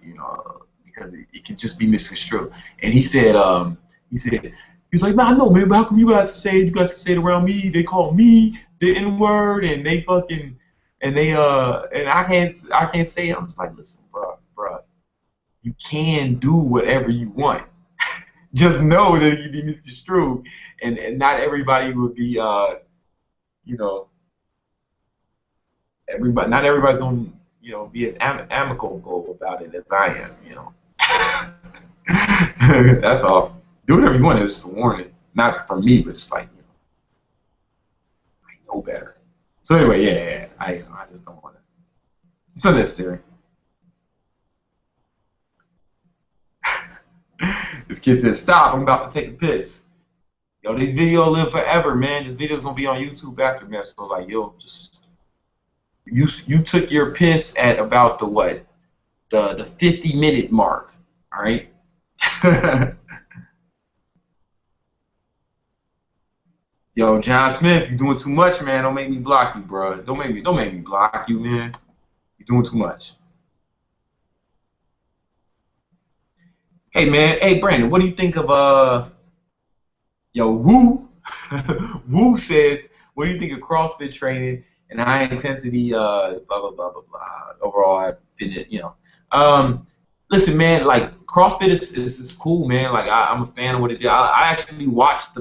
because it can just be misconstrued. And he was like, nah, no, man, but how come you guys say it around me? They call me the N-word, and they fucking, and I can't say it. I'm just like, listen, bro, you can do whatever you want. Just know that it can be misconstrued, and not everybody would be, not everybody's gonna, be as amicable about it as I am, That's all. Do whatever you want. It was just a warning, not from me, but just like, I know better. So anyway, yeah, I just don't want to. It's unnecessary. This kid says, stop, I'm about to take a piss. Yo, this video will live forever, man. This video's gonna be on YouTube after, man. So like, yo, just you took your piss at about the 50-minute mark. Alright? Yo, John Smith, you doing too much, man. Don't make me block you, bro. Don't make me block you, man. You're doing too much. Hey, man. Hey, Brandon, what do you think of yo, Woo? Woo says, what do you think of CrossFit training and high intensity blah blah blah blah blah. Overall, I've been, um, listen, man. Like CrossFit is cool, man. Like I'm a fan of what it did. I actually watched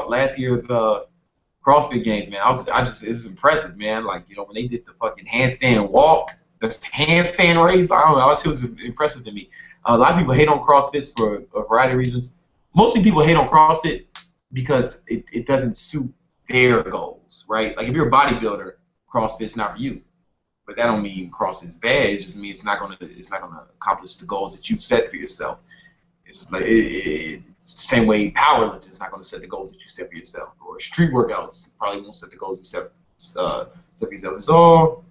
last year's CrossFit Games, man. It's impressive, man. Like, when they did the fucking handstand walk, the handstand raise, I don't know, that shit was impressive to me. A lot of people hate on CrossFits for a variety of reasons. Mostly people hate on CrossFit because it doesn't suit their goals, right? Like if you're a bodybuilder, CrossFit's not for you. But that don't mean CrossFit's bad. It just means it's not gonna accomplish the goals that you set for yourself. It's like same way powerlifting is not going to set the goals that you set for yourself, or street workouts probably won't set the goals you set for yourself.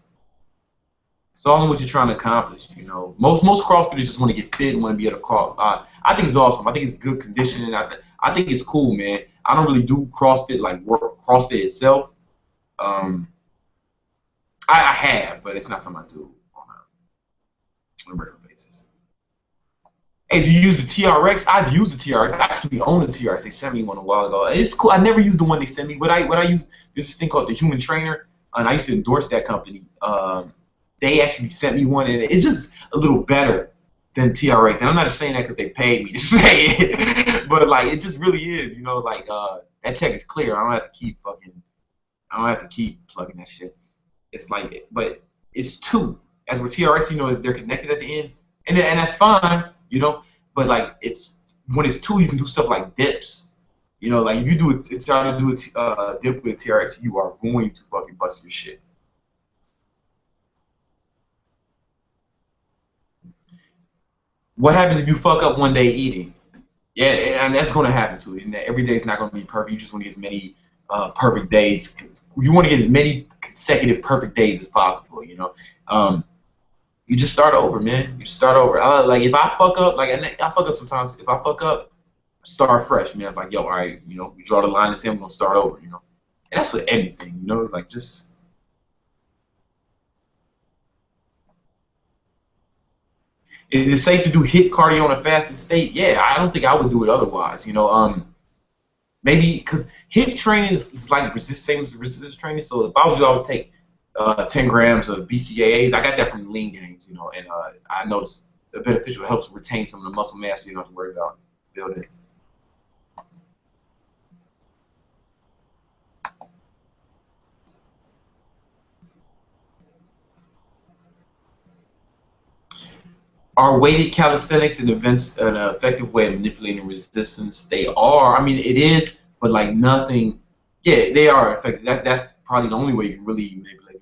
It's all in what you're trying to accomplish. Most CrossFitters just want to get fit and want to be able to crawl. I think it's awesome. I think it's good conditioning. I think it's cool, man. I don't really do CrossFit like work CrossFit itself. Um, I have, but it's not something I do on a regular basis. Hey, do you use the TRX? I've used the TRX. I actually own the TRX. They sent me one a while ago. It's cool. I never used the one they sent me. What I use, there's this thing called the Human Trainer, and I used to endorse that company. They actually sent me one, and it's just a little better than TRX. And I'm not just saying that because they paid me to say it, but like it just really is. Like that check is clear. I don't have to keep plugging that shit. It's like, but it's two. As with TRX, they're connected at the end, and that's fine. But like when it's two, you can do stuff like dips. Like if you try to do a dip with TRX, you are going to fucking bust your shit. What happens if you fuck up one day eating? Yeah, and that's going to happen too. And every day is not going to be perfect. You just want to get as many perfect days. You want to get as many consecutive perfect days as possible. You just start over, man. You just start over. Like if I fuck up, like I fuck up sometimes. If I fuck up, start fresh, man. It's like, yo, all right, we draw the line and say I'm gonna start over, And that's with anything, like just. Is it safe to do hit cardio in a fasted state? Yeah, I don't think I would do it otherwise. Maybe because hit training is like same as resistance training. So if I was you, I would take 10 grams of BCAAs. I got that from Lean Gains, and I noticed the beneficial helps retain some of the muscle mass, so you don't have to worry about building it. Are weighted calisthenics and events an effective way of manipulating resistance? They are. I mean, it is, but like nothing. Yeah, they are effective. That's probably the only way you can really manipulate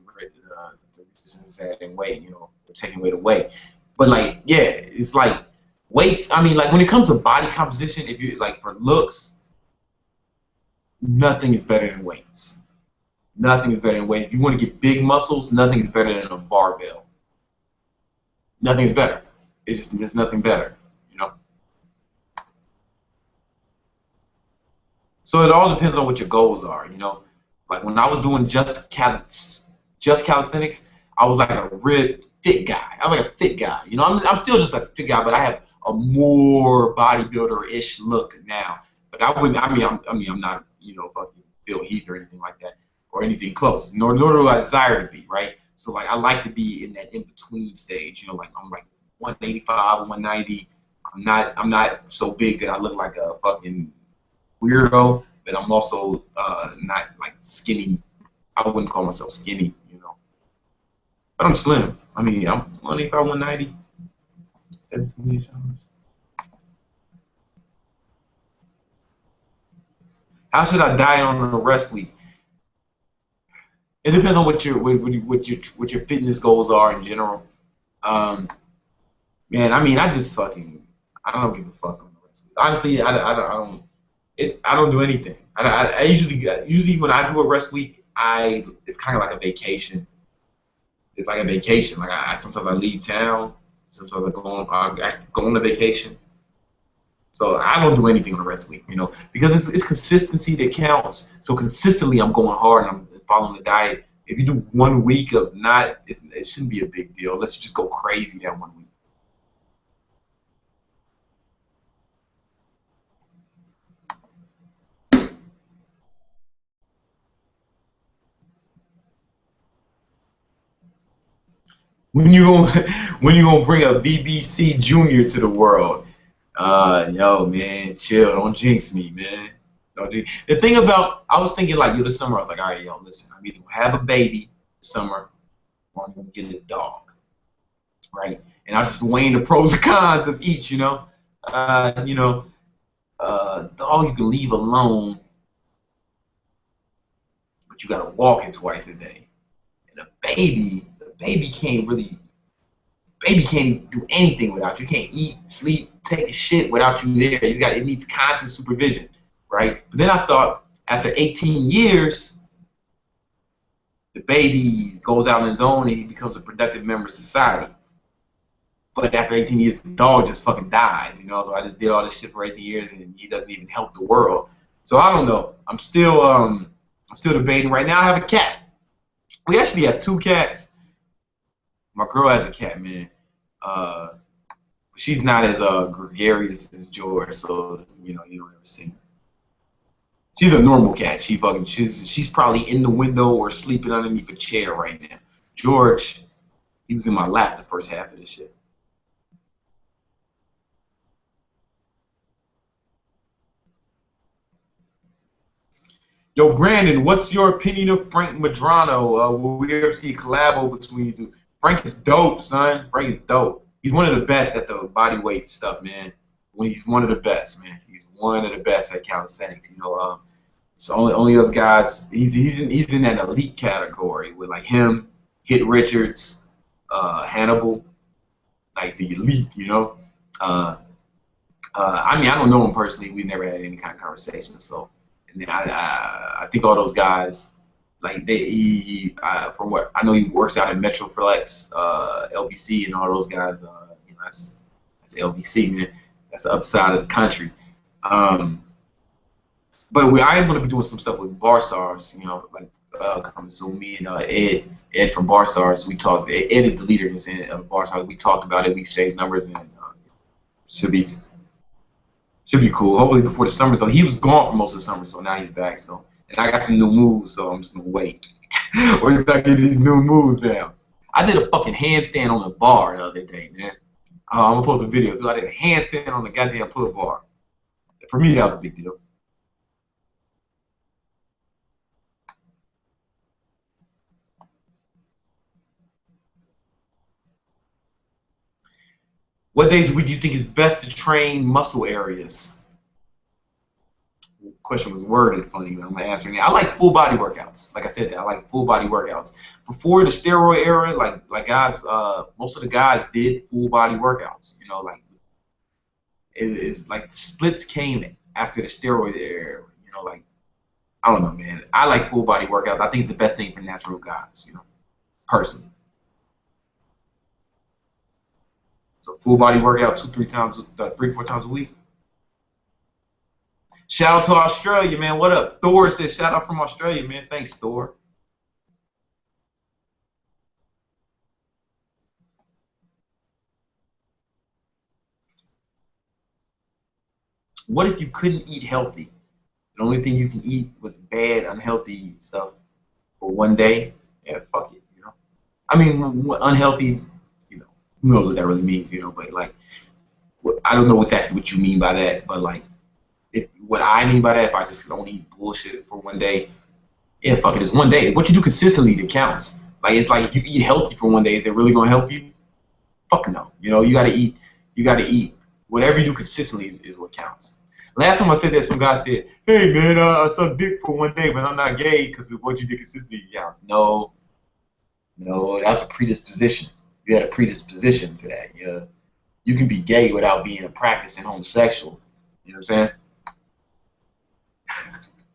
the resistance adding weight, or taking weight away. But like, yeah, it's like weights. I mean, like when it comes to body composition, if you like for looks, nothing is better than weights. Nothing is better than weights. If you want to get big muscles, nothing is better than a barbell. Nothing is better. There's nothing better, you know. So it all depends on what your goals are, Like when I was doing just calisthenics, I was like a ripped fit guy. I'm like a fit guy, I'm still just like a fit guy, but I have a more bodybuilder-ish look now. But I wouldn't. I'm not, fucking Bill Heath or anything like that, or anything close. Nor do I desire to be, right? So like I like to be in that in between stage, like I'm like 185, 190. I'm not so big that I look like a fucking weirdo, but I'm also not like skinny. I wouldn't call myself skinny, but I'm slim. I mean, I'm 185, 190, 17 pounds. How should I diet on a rest week? It depends on what your fitness goals are in general. Um, Man, I mean, I don't give a fuck on the rest. Honestly, I don't do anything. I usually when I do a rest week, it's kind of like a vacation. It's like a vacation. Like sometimes I leave town. Sometimes I go on a vacation. So I don't do anything on the rest of the week, you know, because it's consistency that counts. So consistently, I'm going hard and I'm following the diet. If you do 1 week of not, it shouldn't be a big deal unless you just go crazy that 1 week. When you gonna when you gonna bring a BBC Junior to the world? Yo, man, chill. Don't jinx me, man. Don't jinx. The thing about, I was thinking like, yo, this summer, I was like, all right, yo, listen, I'm either gonna have a baby this summer or I'm gonna get a dog, right? And I was just weighing the pros and cons of each, you know. You know, dog you can leave alone, but you gotta walk it twice a day. And the baby can't do anything without you. Can't eat, sleep, take a shit without you there. It needs constant supervision, right? But then I thought after 18 years, the baby goes out on his own and he becomes a productive member of society. But after 18 years, the dog just fucking dies, you know. So I just did all this shit for 18 years and he doesn't even help the world. So I don't know. I'm still debating. Right now, I have a cat. We actually have two cats. My girl has a cat, man. Uh, she's not as gregarious as George, so you don't ever see her. She's a normal cat. She's probably in the window or sleeping underneath a chair right now. George, he was in my lap the first half of this shit. Yo, Brandon, what's your opinion of Frank Madrano? Will we ever see a collabo between you two? Frank is dope, son. Frank is dope. He's one of the best at the body weight stuff, man. When he's one of the best, man. He's one of the best at calisthenics. You know, so only other guys. He's in that elite category with like him, Hit Richards, Hannibal, like the elite. You know. Uh, I mean, I don't know him personally. We've never had any kind of conversation. So, and then I think all those guys, like from what I know, he works out in Metroflex, LBC, and all those guys. That's LBC, man. That's the other side of the country. Um, but I am going to be doing some stuff with Bar Stars, you know, like coming soon. Me and Ed from Bar Stars, we talked. Ed is the leader of Bar Stars. We talked about it. We exchanged numbers, and should be should be cool. Hopefully before the summer. So he was gone for most of the summer, so now he's back. So and I got some new moves, so I'm just gonna wait. Wait till I get these new moves down. I did a fucking handstand on the bar the other day, man. I'm gonna post a video too. I did a handstand on the goddamn pull-up bar. For me, that was a big deal. What days of the week do you think is best to train muscle areas? The question was worded funny, but I'm answering it. I like full body workouts. Like I said, I like full body workouts. Before the steroid era, like guys, most of the guys did full body workouts. You know, like it's like the splits came after the steroid era. You know, like I don't know, man. I like full body workouts. I think it's the best thing for natural guys. You know, personally. So full body workout 3, 4 times a week. Shout out to Australia, man. What up? Thor says shout out from Australia, man. Thanks, Thor. What if you couldn't eat healthy? The only thing you can eat was bad, unhealthy stuff for 1 day. Yeah, fuck it, you know. I mean, unhealthy, you know, who knows what that really means, you know, but like, I don't know exactly what you mean by that, but like, if what I mean by that, if I just don't eat bullshit for 1 day, yeah, fuck it, it's 1 day. What you do consistently that counts. Like, it's like if you eat healthy for 1 day, is it really gonna help you? Fuck no. You know, you gotta eat. Whatever you do consistently is what counts. Last time I said that, some guy said, "Hey man, I suck dick for 1 day, but I'm not gay because of what you did consistently counts." No, no, that's a predisposition. You had a predisposition to that. You can be gay without being a practicing homosexual. You know what I'm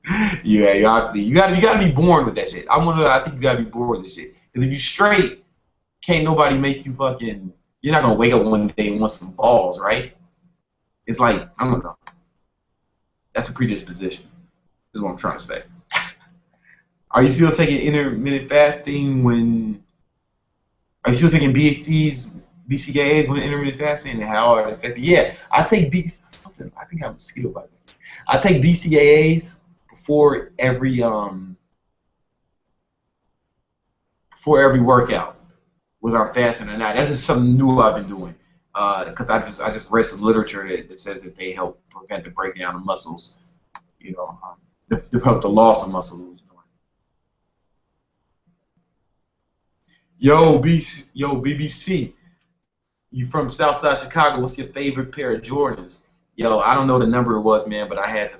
saying? Yeah, you gotta be born with that shit. I think you gotta be born with this shit. Because if you straight, can't nobody make you fucking. You're not gonna wake up 1 day and want some balls, right? It's like, I don't know. That's a predisposition, is what I'm trying to say. Are you still taking intermittent fasting when, are you still taking BCAAs when intermittent fasting, and how are it affected? Yeah, I take something, I think I'm a mosquito bite. I take BCAAs before every workout, whether I'm fasting or not. That's just something new I've been doing. Because I just read some literature that says that they help prevent the breakdown of muscles, you know, help the loss of muscle. Yo, BBC, you from Southside Chicago? What's your favorite pair of Jordans? Yo, I don't know the number it was, man, but I had the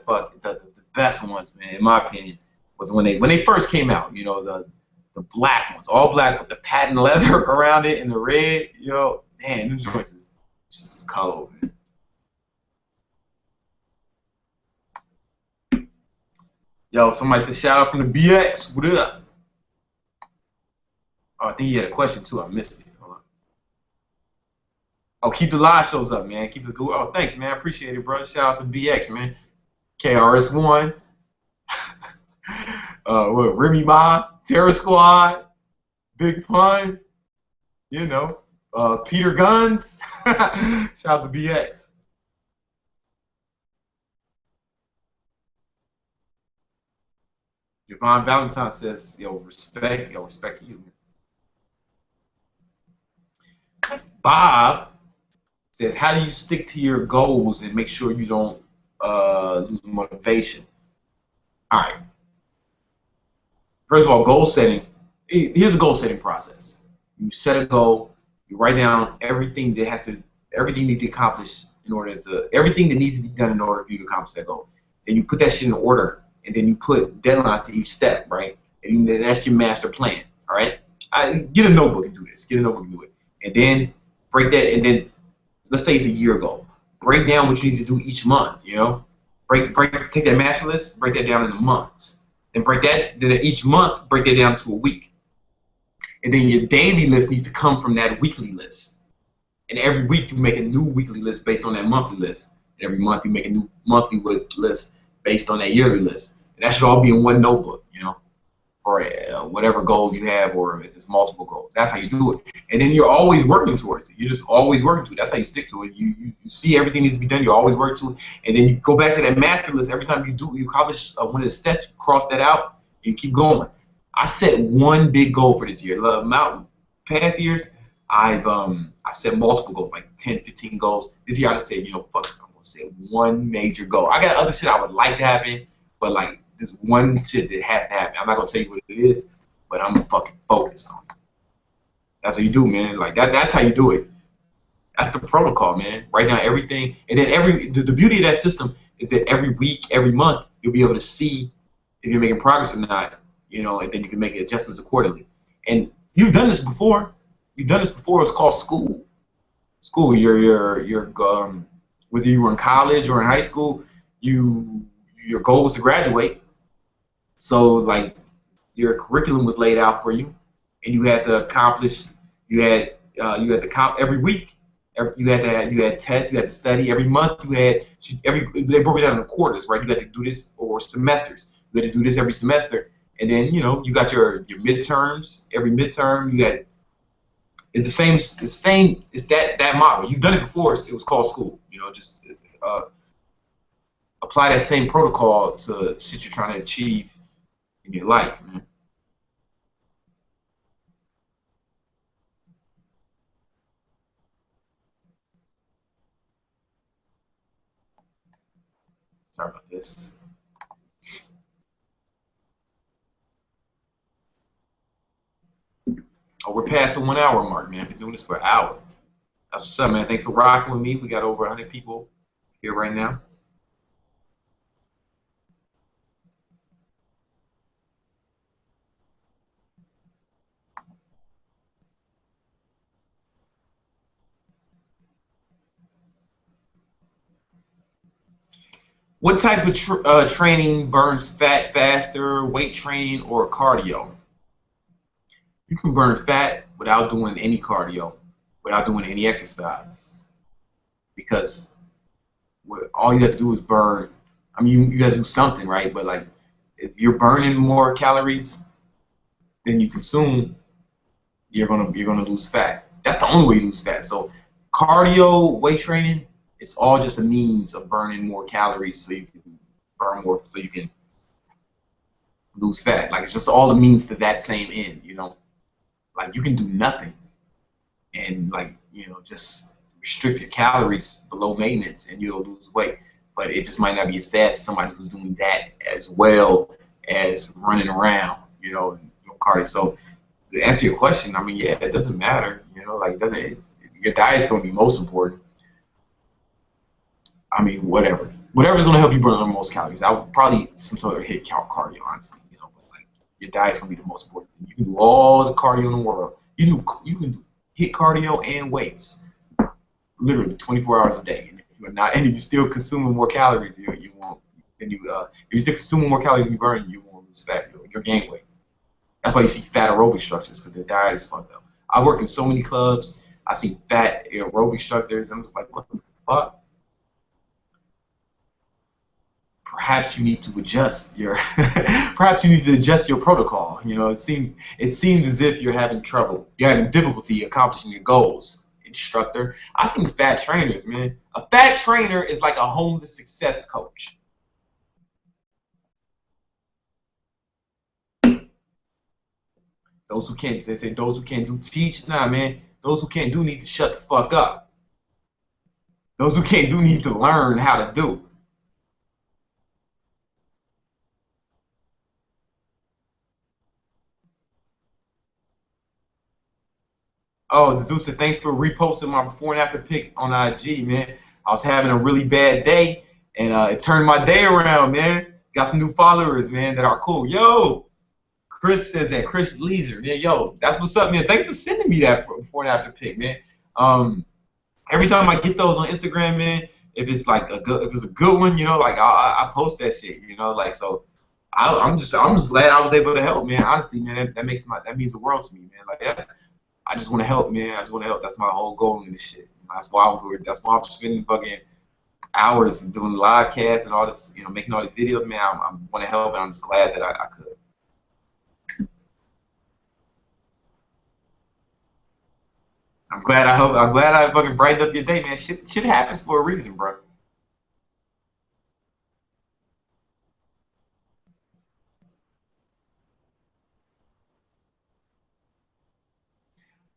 best ones, man. In my opinion, was when they first came out. You know, the black ones, all black with the patent leather around it and the red. Yo, man, them joints is just cold, man. Yo, somebody said shout out from the BX. What up? Oh, I think you had a question too. I missed it. Hold on. Oh, keep the live shows up, man. Keep it good. Oh, thanks, man. I appreciate it, bro. Shout out to BX, man. KRS1. What, Remy Ma, Terror Squad, Big Pun, you know, Peter Guns. Shout out to BX. Javon Valentine says, yo, respect to you. Bob says, how do you stick to your goals and make sure you don't lose motivation? All right. First of all, goal setting. Here's a goal setting process. You set a goal. You write down everything you need to accomplish everything that needs to be done in order for you to accomplish that goal. Then you put that shit in order, and then you put deadlines to each step, right? And then that's your master plan, all right? Get a notebook and do this. Get a notebook and do it, and then break that. And then let's say it's a year goal. Break down what you need to do each month. You know, take that master list, break that down into months. Then each month, break that down to a week. And then your daily list needs to come from that weekly list. And every week you make a new weekly list based on that monthly list. And every month you make a new monthly list based on that yearly list. And that should all be in one notebook, you know, or whatever goal you have, or if it's multiple goals. That's how you do it. And then you're always working towards it. You're just always working to it. That's how you stick to it. You see everything needs to be done. You always work to it. And then you go back to that master list. Every time you accomplish one of the steps, you cross that out, and you keep going. I set one big goal for this year. Past years, I've set multiple goals, like 10, 15 goals. This year I just said, fuck this, I'm gonna set one major goal. I got other shit I would like to happen, but like this one shit that has to happen. I'm not gonna tell you what it is, but I'm gonna fucking focus on it. That's what you do, man. Like that's how you do it. That's the protocol, man. Write down everything, and then the beauty of that system is that every week, every month, you'll be able to see if you're making progress or not, and then you can make adjustments accordingly. And you've done this before. You've done this before. It's called school. School. Whether you were in college or in high school, your goal was to graduate. So like your curriculum was laid out for you, and you had to accomplish. You had every week. You had tests. You had to study every month. They broke it down into quarters, right? You had to do this, or semesters. You had to do this every semester, and then you got your midterms. Every midterm you had. It's the same. It's that model. You've done it before. It was called school. Just apply that same protocol to shit you're trying to achieve in your life, man. Sorry about this. Oh, we're past the 1 hour mark, man. Been doing this for an hour. That's what's up, man. Thanks for rocking with me. We got over 100 people here right now. What type of training burns fat faster, weight training or cardio? You can burn fat without doing any cardio, without doing any exercise. Because all you have to do is burn. I mean, you guys do something, right? But like, if you're burning more calories than you consume, you're gonna lose fat. That's the only way you lose fat. So cardio, weight training, it's all just a means of burning more calories so you can burn more, so you can lose fat. Like it's just all a means to that same end, you know. Like you can do nothing and like, you know, just restrict your calories below maintenance and you'll lose weight. But it just might not be as fast as somebody who's doing that as well as running around, you know, and doing cardio. So to answer your question, I mean, yeah, it doesn't matter, you know, like your diet's gonna be most important. I mean, whatever's gonna help you burn the most calories. I would probably some sort of hit cardio, honestly, you know, but like your diet's gonna be the most important thing. You can do all the cardio in the world. You can do hit cardio and weights, literally 24 hours a day. And if you're not, and if you're still consuming more calories, you won't. Then if you're still consuming more calories than you burn, you won't lose fat. You'll gain weight. That's why you see fat aerobic instructors because their diet is fucked up. I work in so many clubs. I see fat aerobic instructors. I'm just like, what the fuck? Perhaps you need to adjust your perhaps you need to adjust your protocol. You know, it seems as if you're having trouble. You're having difficulty accomplishing your goals, instructor. I seen fat trainers, man. A fat trainer is like a homeless success coach. Those who can't, they say those who can't do teach. Nah, man. Those who can't do need to shut the fuck up. Those who can't do need to learn how to do. Oh, the dude said, thanks for reposting my before and after pic on IG, man. I was having a really bad day, and it turned my day around, man. Got some new followers, man, that are cool. Yo, Chris says that. Chris Leeser, man. Yo, that's what's up, man. Thanks for sending me that before and after pic, man. Um, every time I get those on Instagram, man, if it's a good one, you know, like I post that shit, you know, like so. I'm just glad I was able to help, man. Honestly, man, that means the world to me, man. Like, yeah. I just want to help, man. I just want to help. That's my whole goal in this shit. That's why I'm spending fucking hours and doing live casts and all this, you know, making all these videos, man. I want to help, and I'm just glad that I could. I'm glad I helped. I'm glad I fucking brightened up your day, man. Shit happens for a reason, bro.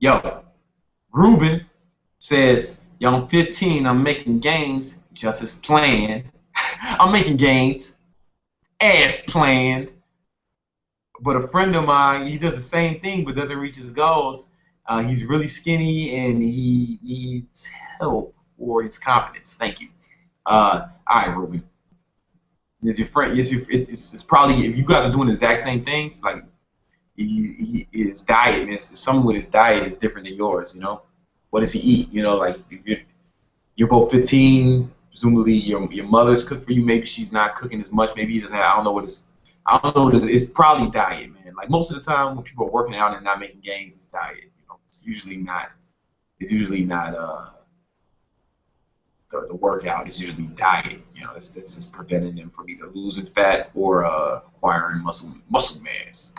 Yo, Ruben says, yo, I'm 15. I'm making gains just as planned. I'm making gains as planned. But a friend of mine, he does the same thing but doesn't reach his goals. He's really skinny and he needs help for his confidence. Thank you. All right, Ruben. Is your friend? Yes, it's probably if you guys are doing the exact same things. Like his diet, and someone with his diet is different than yours. You know, what does he eat? You know, like if you're both 15. Presumably, your mother's cooked for you. Maybe she's not cooking as much. Maybe he doesn't have. I don't know what it's probably diet, man. Like most of the time when people are working out and not making gains, it's diet. You know, it's usually not the workout. It's usually diet. You know, it's just preventing them from either losing fat or acquiring muscle mass.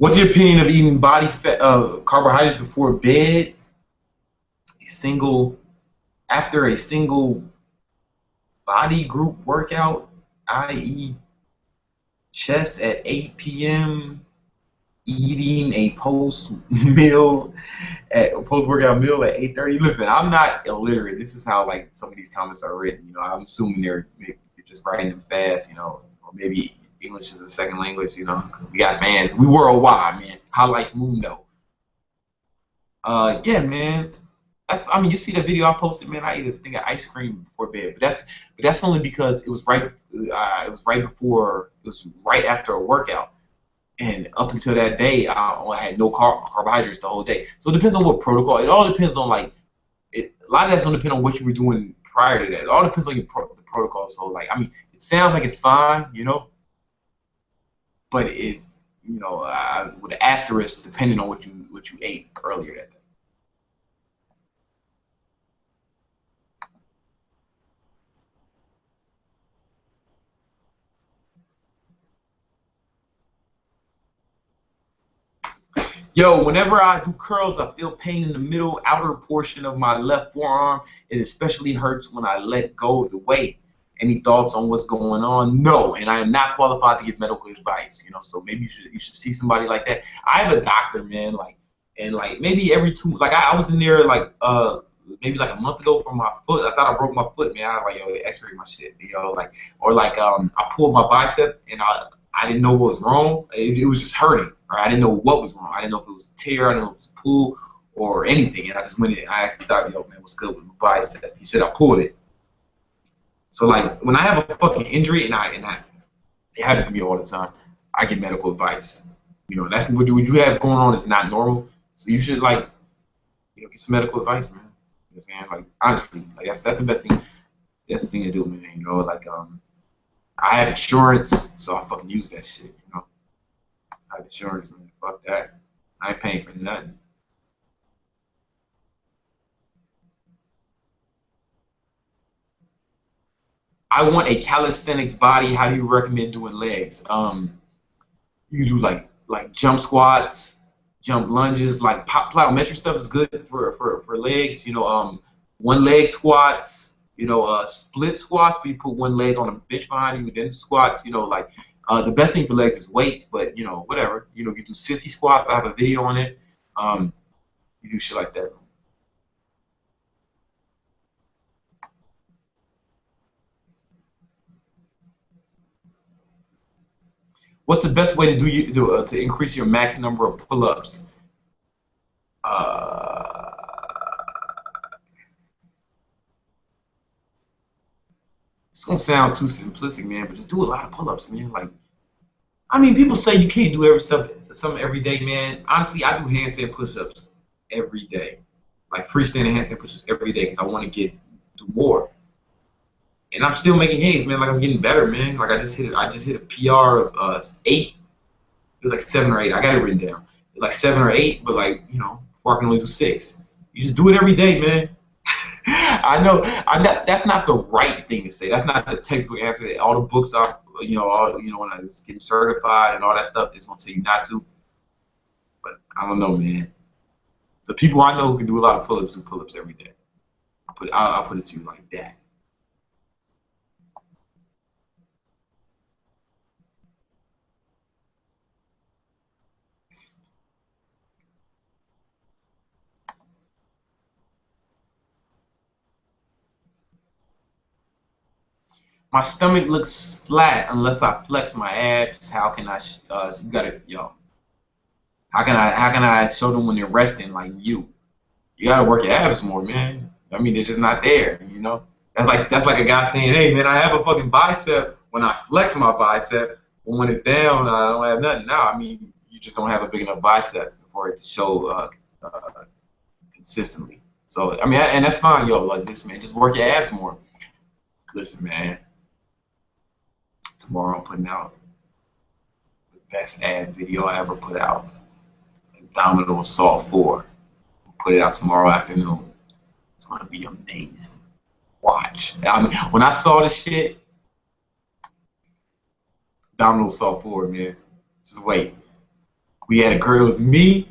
What's your opinion of eating body fat carbohydrates before bed? A single After a single body group workout, i.e., chest at 8 p.m., eating a post workout meal at 8:30. Listen, I'm not illiterate. This is how like some of these comments are written. You know, I'm assuming you're just writing them fast. You know, or maybe English is a second language. You know, because we got fans. We worldwide, man. Highlight Mundo. Yeah, man. I mean, you see the video I posted, man. I ate a thing of ice cream before bed, but that's only because it was right after a workout, and up until that day, I had no carbohydrates the whole day. So it depends on what protocol. It all depends on like a lot of that's gonna depend on what you were doing prior to that. It all depends on the protocol. So like, I mean, It sounds like it's fine, but it, with an asterisk depending on what you ate earlier that day. Yo, whenever I do curls, I feel pain in the middle outer portion of my left forearm. It especially hurts when I let go of the weight. Any thoughts on what's going on? No, and I am not qualified to give medical advice. So maybe you should see somebody like that. I have a doctor, man, and maybe every two, I was in there maybe like a month ago for my foot. I thought I broke my foot, man. I was like, yo, X-ray my shit, I pulled my bicep and I didn't know what was wrong. It was just hurting. Right? I didn't know what was wrong. I didn't know if it was a tear, I didn't know if it was a pull or anything. And I just went in. I asked the doctor, yo, man, what's good with my bicep? He said I pulled it. So when I have a fucking injury and it happens to me all the time, I get medical advice. That's what you have going on is not normal. So you should get some medical advice, man. You know what I'm saying? Honestly, that's the best thing. That's the thing to do, man. I had insurance, so I fucking use that shit. I have insurance, man. Fuck that. I ain't paying for nothing. I want a calisthenics body. How do you recommend doing legs? You do like jump squats, jump lunges, plyometric stuff is good for legs. One leg squats. Split squats. Where you put one leg on a bench behind you, then squats. The best thing for legs is weights, but whatever. You do sissy squats. I have a video on it. You do shit like that. What's the best way to increase your max number of pull-ups? It's gonna sound too simplistic, man, but just do a lot of pull-ups, man. People say you can't do something every day, man. Honestly, I do handstand push-ups every day, like freestanding handstand push-ups every day, because I want to do more. And I'm still making gains, man. I'm getting better, man. I just hit a PR of 8. It was like 7 or 8. I got it written down. Like 7 or 8, but before I can only do 6. You just do it every day, man. I know that's not the right thing to say. That's not the textbook answer. All the books are, when I was getting certified and all that stuff, it's gonna tell you not to. But I don't know, man. The people I know who can do a lot of pull-ups do pull-ups every day. I'll put it to you like that. My stomach looks flat unless I flex my abs. How can I? You gotta, yo. How can I show them when they're resting like you? You gotta work your abs more, man. They're just not there. That's like a guy saying, hey, man, I have a fucking bicep when I flex my bicep, but when it's down, I don't have nothing. No, you just don't have a big enough bicep for it to show consistently. So and that's fine, yo. Man, just work your abs more. Listen, man. Tomorrow I'm putting out the best ad video I ever put out. Abdominal Assault 4. I'll put it out tomorrow afternoon. It's gonna be amazing. Watch. When I saw the shit, Abdominal Assault 4, man. Just wait. We had a girl. It was me.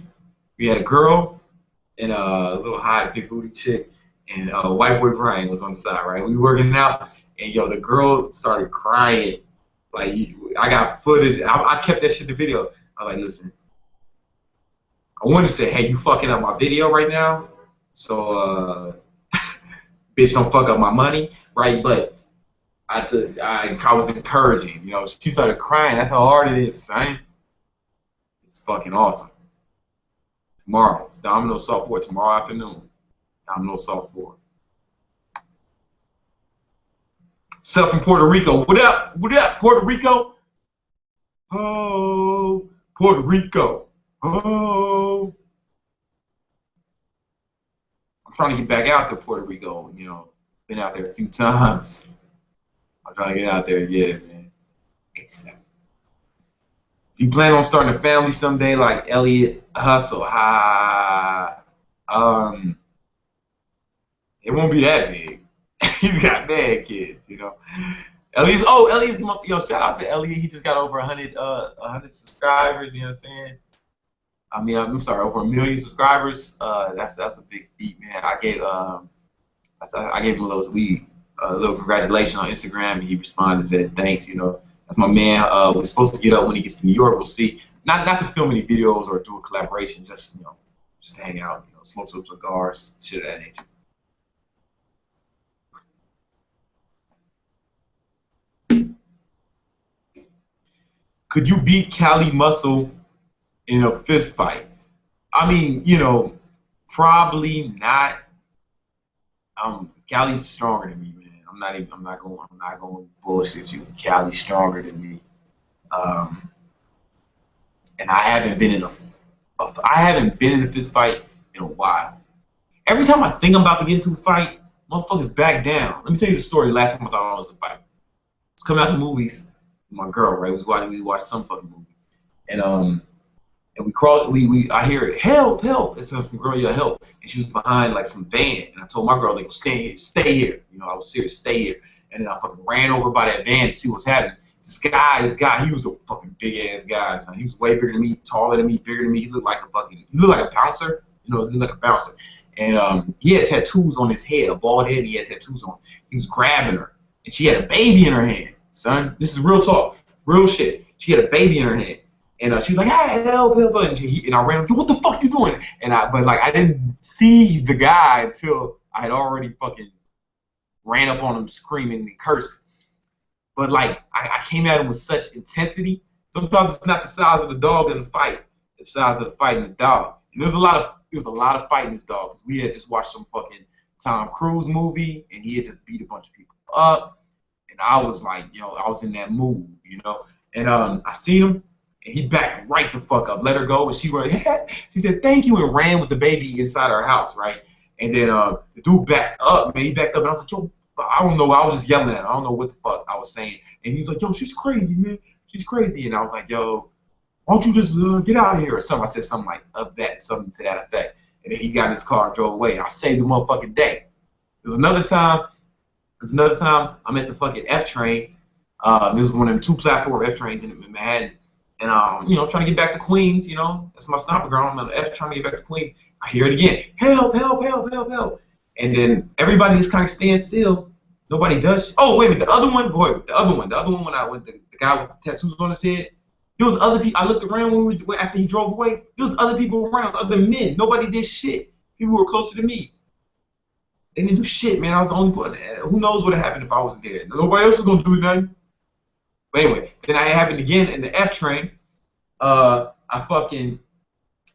We had a girl and a little hot big booty chick, and white boy Brian was on the side. Right. We were working out, and yo, the girl started crying. I got footage. I kept that shit in the video. I was like, listen, I want to say, hey, you fucking up my video right now, so bitch, don't fuck up my money, right? But I was encouraging. She started crying. That's how hard it is, son. It's fucking awesome. Tomorrow, Domino Assault 4. Tomorrow afternoon, Domino Assault 4. Stuff from Puerto Rico. What up? What up, Puerto Rico? Oh, Puerto Rico. Oh. I'm trying to get back out to Puerto Rico. Been out there a few times. I'm trying to get out there, yeah, man. It's, if you plan on starting a family someday, like Elliot Hustle, um, it won't be that big. He's got mad kids, you know. Elliot's, yo, shout out to Elliot. He just got over 100 subscribers. You know what I'm saying? I mean, I'm sorry, over 1 million subscribers. That's a big feat, man. I gave him a little congratulations on Instagram, and he responded and said thanks. You know, that's my man. We're supposed to get up when he gets to New York. We'll see. Not to film any videos or do a collaboration, just just to hang out, smoke some cigars, shit of that nature. Could you beat Cali Muscle in a fist fight? I mean, probably not. Cali's stronger than me, man. I'm not going to bullshit you. Cali's stronger than me. Um, and I haven't been in a fist fight in a while. Every time I think I'm about to get into a fight, motherfuckers back down. Let me tell you the story. Last time I thought I was a fight. It's coming out the movies. My girl, right? We watched some fucking movie, and we crawled. I hear it, help, help. It's some girl yell help, and she was behind like some van. And I told my girl, like, stay here. I was serious, stay here. And then I fucking ran over by that van to see what's happening. This guy, he was a fucking big ass guy. Son. He was way bigger than me, taller than me, bigger than me. He looked like a bouncer. He looked like a bouncer. And he had tattoos on his head, a bald head. And he had tattoos on. He was grabbing her, and she had a baby in her hand. Son, this is real talk, real shit. She had a baby in her hand. And she was like, hey, help, help. And I ran up, what the fuck you doing? But I didn't see the guy until I had already fucking ran up on him screaming and cursing. But I came at him with such intensity. Sometimes it's not the size of the dog in the fight, it's the size of the fight in the dog. And there was a lot of fighting this dog because we had just watched some fucking Tom Cruise movie and he had just beat a bunch of people up. And I was like, I was in that mood, And I seen him. And he backed right the fuck up, let her go, and she said thank you and ran with the baby inside our house, right? And then the dude backed up, man. He backed up, and I was like, yo, I don't know. I was just yelling at him. I don't know what the fuck I was saying. And he was like, yo, she's crazy, man. She's crazy. And I was like, yo, why don't you just get out of here or something? I said something something to that effect. And then he got in his car and drove away. I saved the motherfucking day. There's another time I'm at the fucking F train. It was one of them 2 platform F trains in Manhattan. And trying to get back to Queens, that's my sniper girl. I'm on the F trying to get back to Queens. I hear it again, help, help, help, help, help. And then everybody just kind of stands still. Nobody does. Oh, wait a minute, the other one when I went, the guy with the tattoos on his head, there was other people. I looked around after he drove away. There was other people around, other men. Nobody did shit. People were closer to me. They didn't do shit, man. I was the only one. Who knows what would have happened if I wasn't there? Nobody else was gonna do nothing. But anyway, then I happened again in the F train. I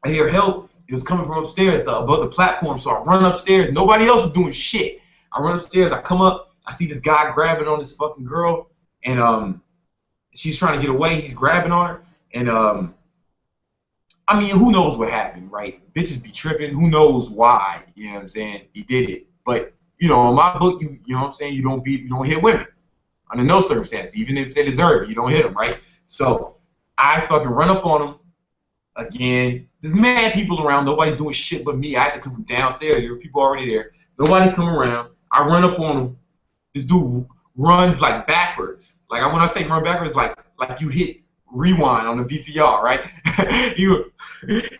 hear help. It was coming from upstairs, above the platform. So I run upstairs. Nobody else is doing shit. I run upstairs. I come up. I see this guy grabbing on this fucking girl, and she's trying to get away. He's grabbing on her, and I mean, who knows what happened, right? Bitches be tripping. Who knows why? You know what I'm saying? He did it, but in my book, you know what I'm saying? You don't hit women. Under no circumstances, even if they deserve it, you don't hit them, right? So I fucking run up on them again. There's mad people around. Nobody's doing shit but me. I had to come from downstairs. There were people already there. Nobody come around. I run up on him. This dude runs like backwards. Like when I say run backwards, like you hit rewind on the VCR, right?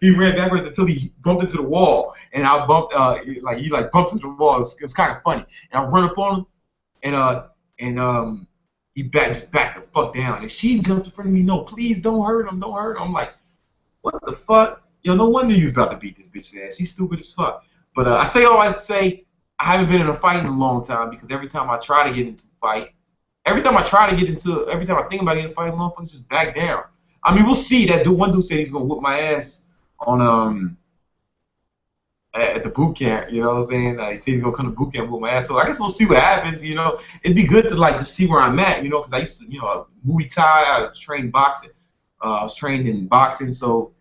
he ran backwards until he bumped into the wall, and I bumped he bumped into the wall. It was kind of funny. And I run up on him, and he just backed the fuck down. And she jumped in front of me. No, please don't hurt him. Don't hurt him. I'm like, what the fuck? Yo, no wonder you was about to beat this bitch's ass. She's stupid as fuck. But I say all I say. I haven't been in a fight in a long time because every time I try to get into a fight, every time I think about getting in a fight, motherfuckers just back down. I mean, we'll see. One dude said he's gonna whoop my ass on at the boot camp. You know what I'm saying? He said he's gonna come to boot camp and whoop my ass. So I guess we'll see what happens. It'd be good to just see where I'm at. Because I used to, Muay Thai. I was trained boxing. I was trained in boxing. So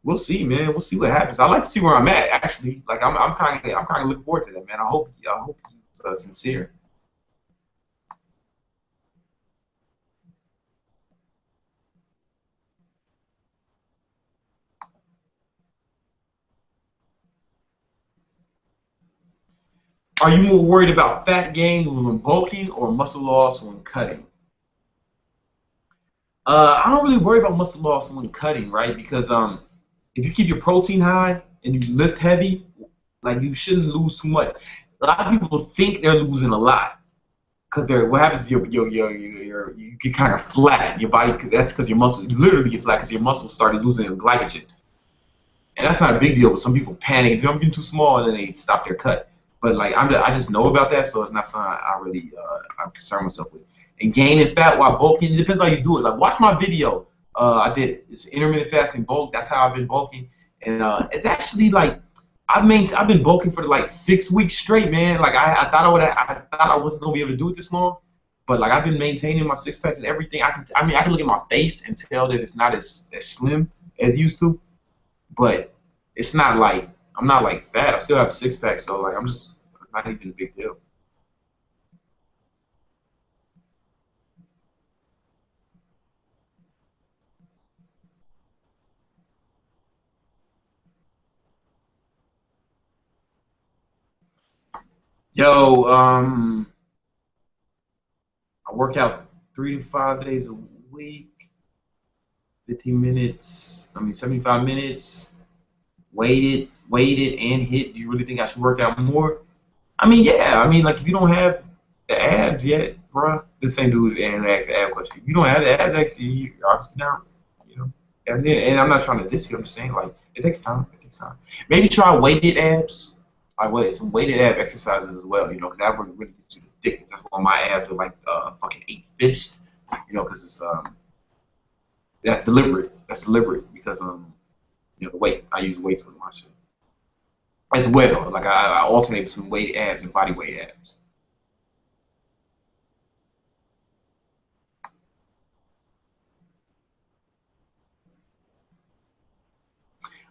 we'll see, man. We'll see what happens. I like to see where I'm at. Actually, I'm kind of looking forward to that, man. I hope he's sincere. Are you more worried about fat gain when bulking or muscle loss when cutting? I don't really worry about muscle loss when cutting, right? Because if you keep your protein high and you lift heavy, like you shouldn't lose too much. A lot of people think they're losing a lot because they're what happens is you get kind of flat. Your body that's because your muscles you literally get flat because your muscles started losing glycogen, and that's not a big deal. But some people panic, I'm getting too small, and then they stop their cut. But like I just know about that, so it's not something I really I'm concerned myself with. And gaining fat while bulking, it depends how you do it. Like watch my video. It's intermittent fasting bulk. That's how I've been bulking, and it's actually like I've been bulking for like 6 weeks straight, man. Like I thought I thought I wasn't gonna be able to do it this long, but like I've been maintaining my six pack and everything. I can look at my face and tell that it's not as slim as it used to, but it's not like I'm not like fat. I still have a six pack, so like I'm just not even a big deal. Yo, I work out 3 to 5 days a week, 15 minutes. 75 minutes. Weighted and hit. Do you really think I should work out more? I mean, yeah. I mean, like if you don't have the abs yet, bruh, the same dude and asked the ab question. If you don't have the abs, actually, you're obviously not, you know. And I'm not trying to diss you. I'm just saying, like, it takes time. It takes time. Maybe try weighted abs. Like, some weighted ab exercises as well, you know, because that would really get you the thickness. That's why my abs are like fucking 8 fists, you know, because it's that's deliberate. That's deliberate because you know, the weight. I use weights with my shit. As well, like I alternate between weight abs and body weight abs.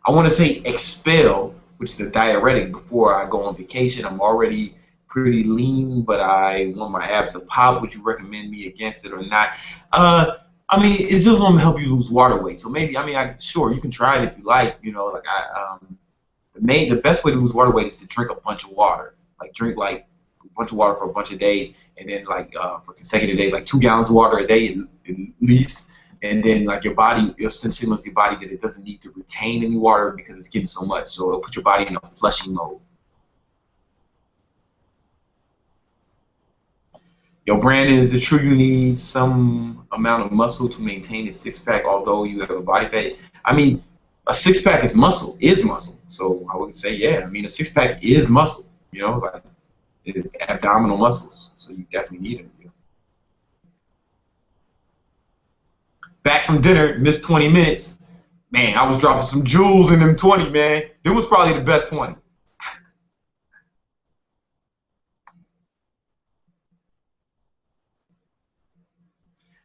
I want to say expel, which is a diuretic before I go on vacation. I'm already pretty lean, but I want my abs to pop. Would you recommend me against it or not? I mean, it's just going to help you lose water weight. So maybe, I mean, sure, you can try it if you like. You know, like the best way to lose water weight is to drink a bunch of water. Like drink like a bunch of water for a bunch of days, and then like for consecutive days, like 2 gallons of water a day at least. And then like your body, you'll send signals to your body that it doesn't need to retain any water because it's getting so much. So it'll put your body in a flushing mode. Yo, Brandon, is it true you need some amount of muscle to maintain a six pack, although you have a body fat? I mean, a six pack is muscle. So I would say, yeah. I mean, a six pack is muscle. You know, like it's abdominal muscles. So you definitely need it. You know? Back from dinner, missed 20 minutes. Man, I was dropping some jewels in them 20, man. It was probably the best 20.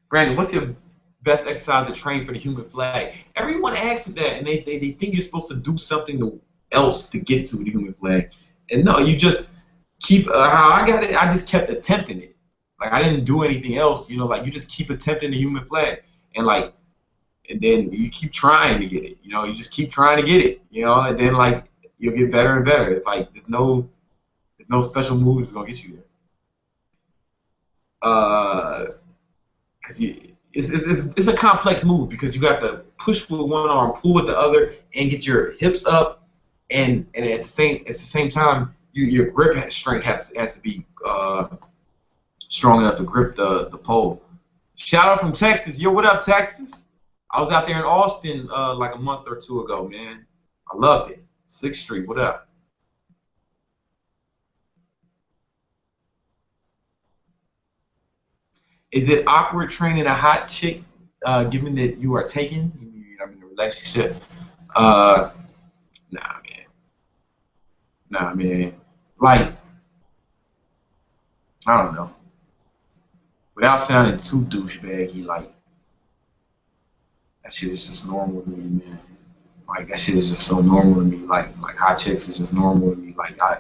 Brandon, what's your best exercise to train for the human flag? Everyone asks me that, and they think you're supposed to do something else to get to the human flag. And no, you just keep, how I got it, I just kept attempting it. Like, I didn't do anything else, you know, like, you just keep attempting the human flag. And, like, and then you keep trying to get it, you know, you just keep trying to get it, you know, and then, like, you'll get better and better. It's like, there's no special moves that's going to get you there. Because it's a complex move because you got to push with one arm, pull with the other, and get your hips up, and at the same time, your grip strength has to be strong enough to grip the pole. Shout out from Texas. Yo, what up, Texas? I was out there in Austin like a month or two ago, man. I loved it. Sixth Street. What up? Is it awkward training a hot chick, given that you are taken? I'm in a relationship. Uh, nah, man. Nah, man. Like, I don't know. Without sounding too douchebaggy, like that shit is just normal to me, man. Like that shit is just so normal to me. Like hot chicks is just normal to me. Like I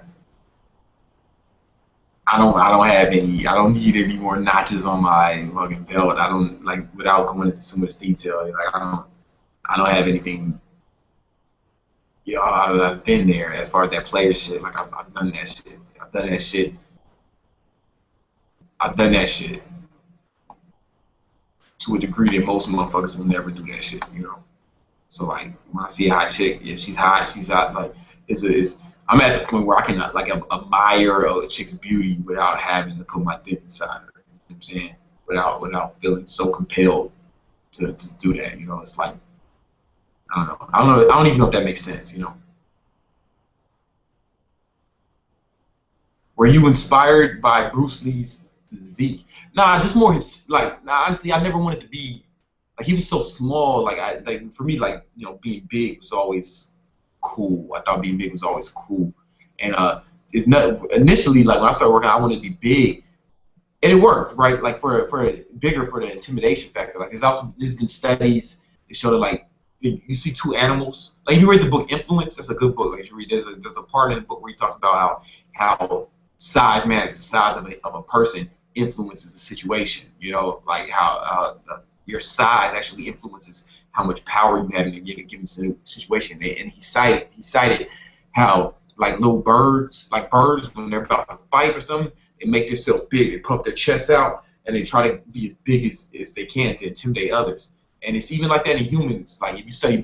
don't have any. I don't need any more notches on my fucking belt. I don't like without going into too much detail. Like I don't have anything. Yeah, I've been there as far as that player shit. Like I've done that shit. I've done that shit. I've done that shit to a degree that most motherfuckers will never do that shit. You know. So like when I see a hot chick, yeah, she's hot. She's hot. Like it's. I'm at the point where I can like admire a chick's beauty without having to put my dick inside her. You know what I'm saying? Without feeling so compelled to do that. You know, it's like I don't know. I don't know. I don't even know if that makes sense. You know. Were you inspired by Bruce Lee's physique? Nah, just more his like. Nah, honestly, I never wanted to be like he was so small. Like for me, like being big was always cool. I thought being big was always cool, and initially like when I started working, I wanted to be big, and it worked, right? Like for bigger for the intimidation factor. Like there's been studies that show that like you see two animals. Like you read the book Influence. That's a good book. Like you read there's a part in the book where he talks about how size matters. The size of a person influences the situation. You know, like how your size actually influences how much power you have in a given situation. And he cited how like little birds, like birds when they're about to fight or something, they make themselves big, they puff their chests out, and they try to be as big as they can to intimidate others. And it's even like that in humans. Like if you study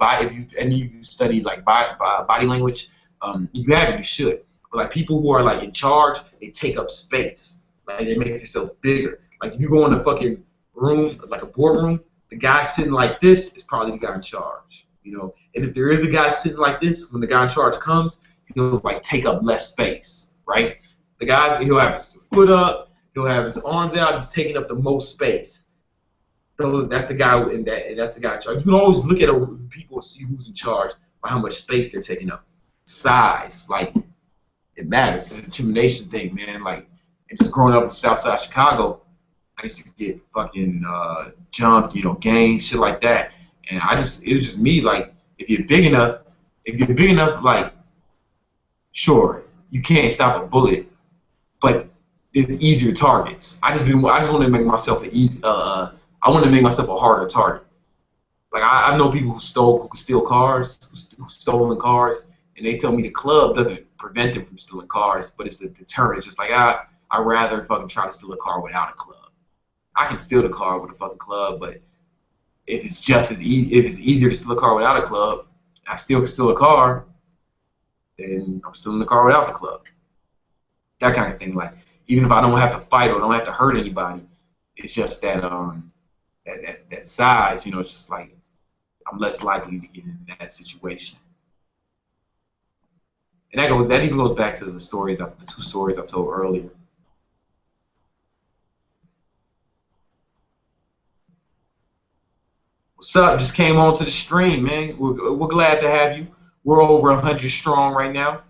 any of you study like body language, if you haven't, you should. But like people who are like in charge, they take up space. Like they make themselves bigger. Like if you go in a fucking room, like a boardroom, the guy sitting like this is probably the guy in charge. You know, and if there is a guy sitting like this, when the guy in charge comes, he'll like take up less space, right? The guys, he'll have his foot up, he'll have his arms out, he's taking up the most space. So that's the guy, and that's the guy in charge. You can always look at people and see who's in charge by how much space they're taking up. Size, like it matters. It's an intimidation thing, man. Like, and just growing up in Southside Chicago, I used to get fucking jumped, gangs, shit like that. And it was just me. Like, if you're big enough, like, sure, you can't stop a bullet, but there's easier targets. I just wanted to make myself I wanted to make myself a harder target. Like I know people who could steal cars, who stolen cars, and they tell me the club doesn't prevent them from stealing cars, but it's a deterrent. It's just like I'd rather fucking try to steal a car without a club. I can steal the car with a fucking club, but if it's easier to steal a car without a club, I still can steal a car, then I'm stealing the car without the club. That kind of thing. Like even if I don't have to fight or don't have to hurt anybody, it's just that that size, it's just like I'm less likely to get in that situation. And that even goes back to the two stories I told earlier. What's up? Just came on to the stream, man. We're glad to have you. We're over 100 strong right now.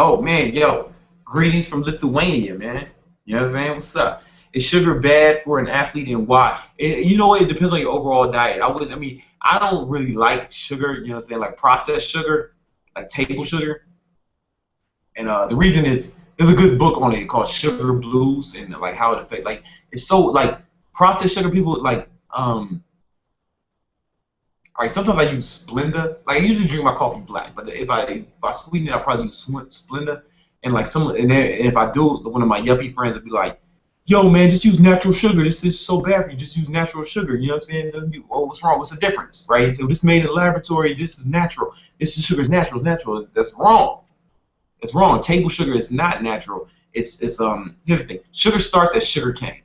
Oh man, yo, greetings from Lithuania, man. You know what I'm saying? What's up? Is sugar bad for an athlete and why? You know what? It depends on your overall diet. I don't really like sugar. You know what I'm saying? Like processed sugar, like table sugar. And the reason is there's a good book on it called Sugar Blues and like how it affects. Like it's so like processed sugar. People like Alright, sometimes I use Splenda. Like I usually drink my coffee black, but if I sweeten it, I probably use Splenda. And like and if I do, one of my yuppie friends would be like, "Yo, man, just use natural sugar. This is so bad for you. Just use natural sugar." You know what I'm saying? Oh, what's wrong? What's the difference, right? So this made in the laboratory. This is natural. Sugar is natural. It's natural. That's wrong. It's wrong. Table sugar is not natural. It's here's the thing. Sugar starts as sugar cane.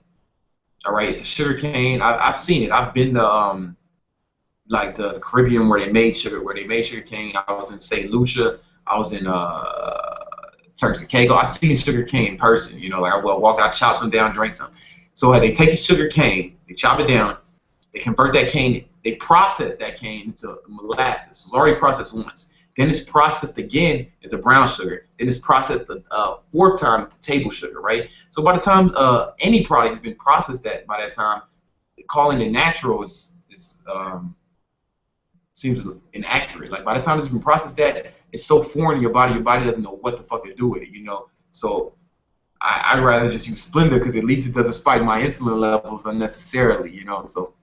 All right, it's a sugar cane. I've seen it. I've been to like the Caribbean where they made sugar cane. I was in St. Lucia. I was in Turks and Caicos. I seen sugar cane in person. Like I will walk out, chop some down, drink some. So they take the sugar cane, they chop it down, they convert that cane, they process that cane into molasses. So it's already processed once. Then it's processed again as a brown sugar. Then it's processed the fourth time to table sugar, right? So by the time any product has been processed by that time, calling it natural seems inaccurate. Like by the time it's been processed, it's so foreign to your body doesn't know what the fuck to do with it. So I'd rather just use Splenda because at least it doesn't spike my insulin levels unnecessarily, you know. So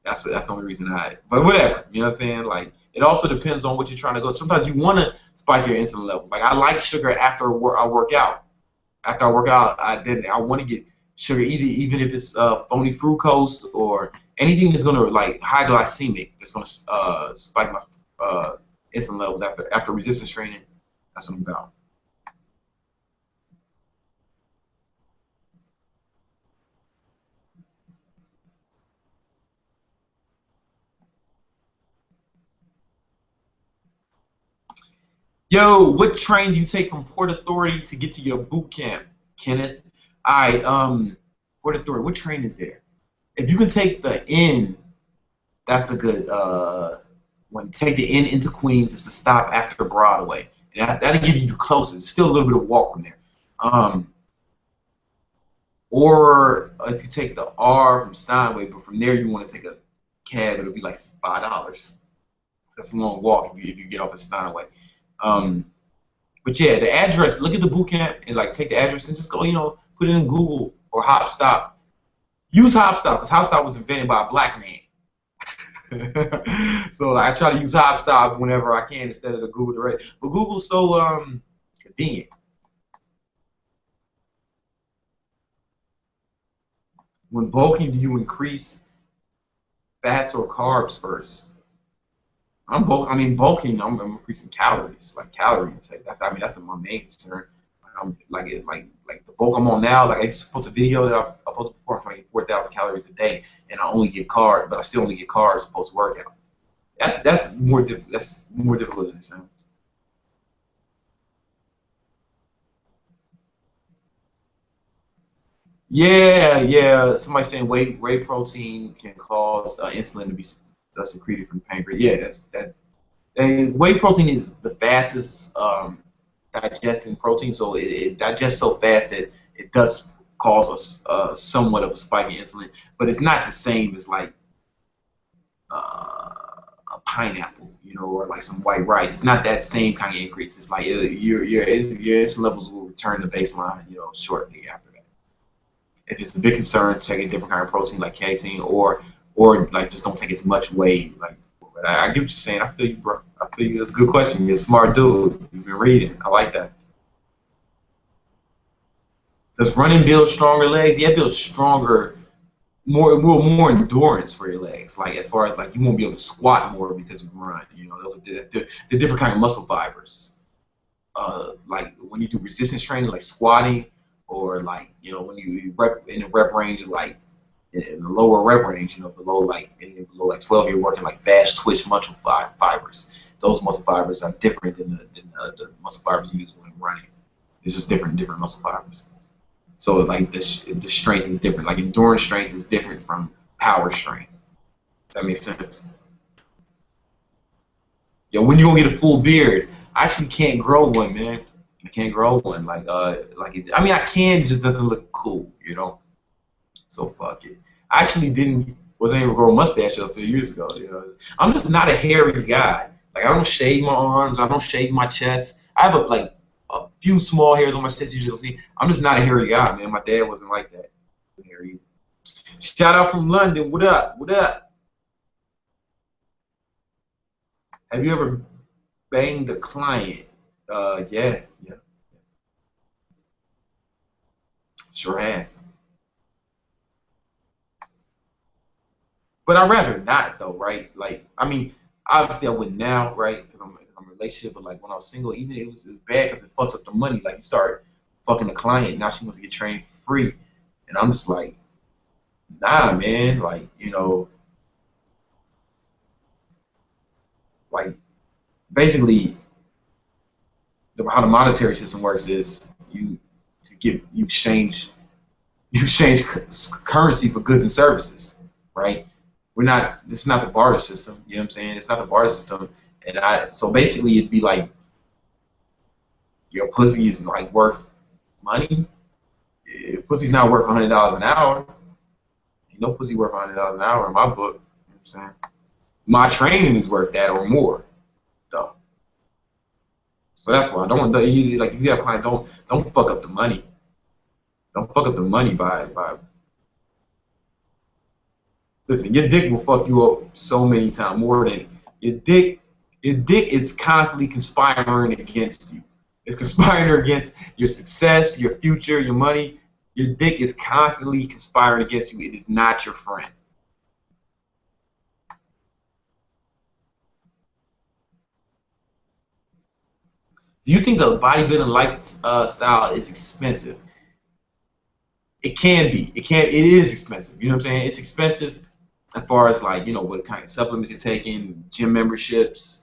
that's the only reason I. But whatever, you know what I'm saying? Like it also depends on what you're trying to go. Sometimes you want to spike your insulin levels. Like I like sugar after I work out. After I work out, I want to get sugar even if it's phony fructose or anything that's gonna like high glycemic that's gonna spike my insulin levels after resistance training. That's what I'm about. Yo, what train do you take from Port Authority to get to your boot camp, Kenneth? Port Authority. What train is there? If you can take the N, that's a good one. Take the N into Queens. It's a stop after Broadway, and that'll give you the closest. It's still a little bit of walk from there. Um, or if you take the R from Steinway, but from there you want to take a cab, it'll be like $5. That's a long walk if you get off at Steinway. Um, But yeah, the address, look at the boot camp and like take the address and just go, put it in Google or Hopstop. Use Hopstop because Hopstop was invented by a black man. So like, I try to use Hopstop whenever I can instead of the Google Direct. But Google's so convenient. When bulking, do you increase fats or carbs first? Bulking. I'm increasing calories, like calorie intake. That's my main concern. Like the bulk I'm on now. Like I used to post a video that I posted before. I'm trying to get 4,000 calories a day, and I only get carbs, but I still only get carbs post workout. That's more difficult than it sounds. Yeah, yeah. Somebody saying whey protein can cause insulin to be secreted from the pancreas. Yeah, that's that. And whey protein is the fastest digesting protein, so it digests so fast that it does cause us somewhat of a spike in insulin, but it's not the same as like a pineapple, or like some white rice. It's not that same kind of increase. It's like your insulin levels will return to baseline, shortly after that. If it's a big concern, take a different kind of protein like casein, or like just don't take as much whey. Like, but I get what you're saying. I feel you, bro. I feel you. That's a good question. You're a smart dude. You've been reading. I like that. Does running build stronger legs? Yeah, it builds stronger, more endurance for your legs. Like as far as like you won't be able to squat more because you run. Those are the different kind of muscle fibers. Like when you do resistance training, like squatting, or like when you rep in the rep range, like in the lower rep range, below like anything below like 12, you're working like fast twitch muscle fibers. Those muscle fibers are different than the muscle fibers you use when running. It's just different muscle fibers. So like the strength is different. Like endurance strength is different from power strength. Does that make sense? Yo, when you gonna get a full beard? I actually can't grow one, man. I can't grow one. I can, it just doesn't look cool. So fuck it. I actually wasn't able to grow a mustache a few years ago. I'm just not a hairy guy. Like I don't shave my arms. I don't shave my chest. I have a few small hairs on my chest. You just see. I'm just not a hairy guy, man. My dad wasn't like that. Hairy. Shout out from London. What up? What up? Have you ever banged a client? Yeah, yeah, sure have. But I'd rather not though, right? Like, obviously I wouldn't now, right? Because I'm in a relationship. But like when I was single, even it was bad because it fucks up the money. Like you start fucking the client, now she wants to get trained for free, and I'm just like, nah, man. Like like basically how the monetary system works is you exchange currency for goods and services, right? This is not the barter system, you know what I'm saying? It's not the barter system. So basically it'd be like your pussy is like worth money. If pussy's not worth $100 an hour, ain't no pussy worth $100 an hour in my book, you know what I'm saying? My training is worth that or more, though. So that's why you like if you have a client, don't fuck up the money. Don't fuck up the money by listen. Your dick will fuck you up so many times more than your dick. Your dick is constantly conspiring against you. It's conspiring against your success, your future, your money. Your dick is constantly conspiring against you. It is not your friend. Do you think the bodybuilding lifestyle is expensive? It can be. It can. It is expensive. You know what I'm saying? It's expensive as far as like what kind of supplements you're taking, gym memberships.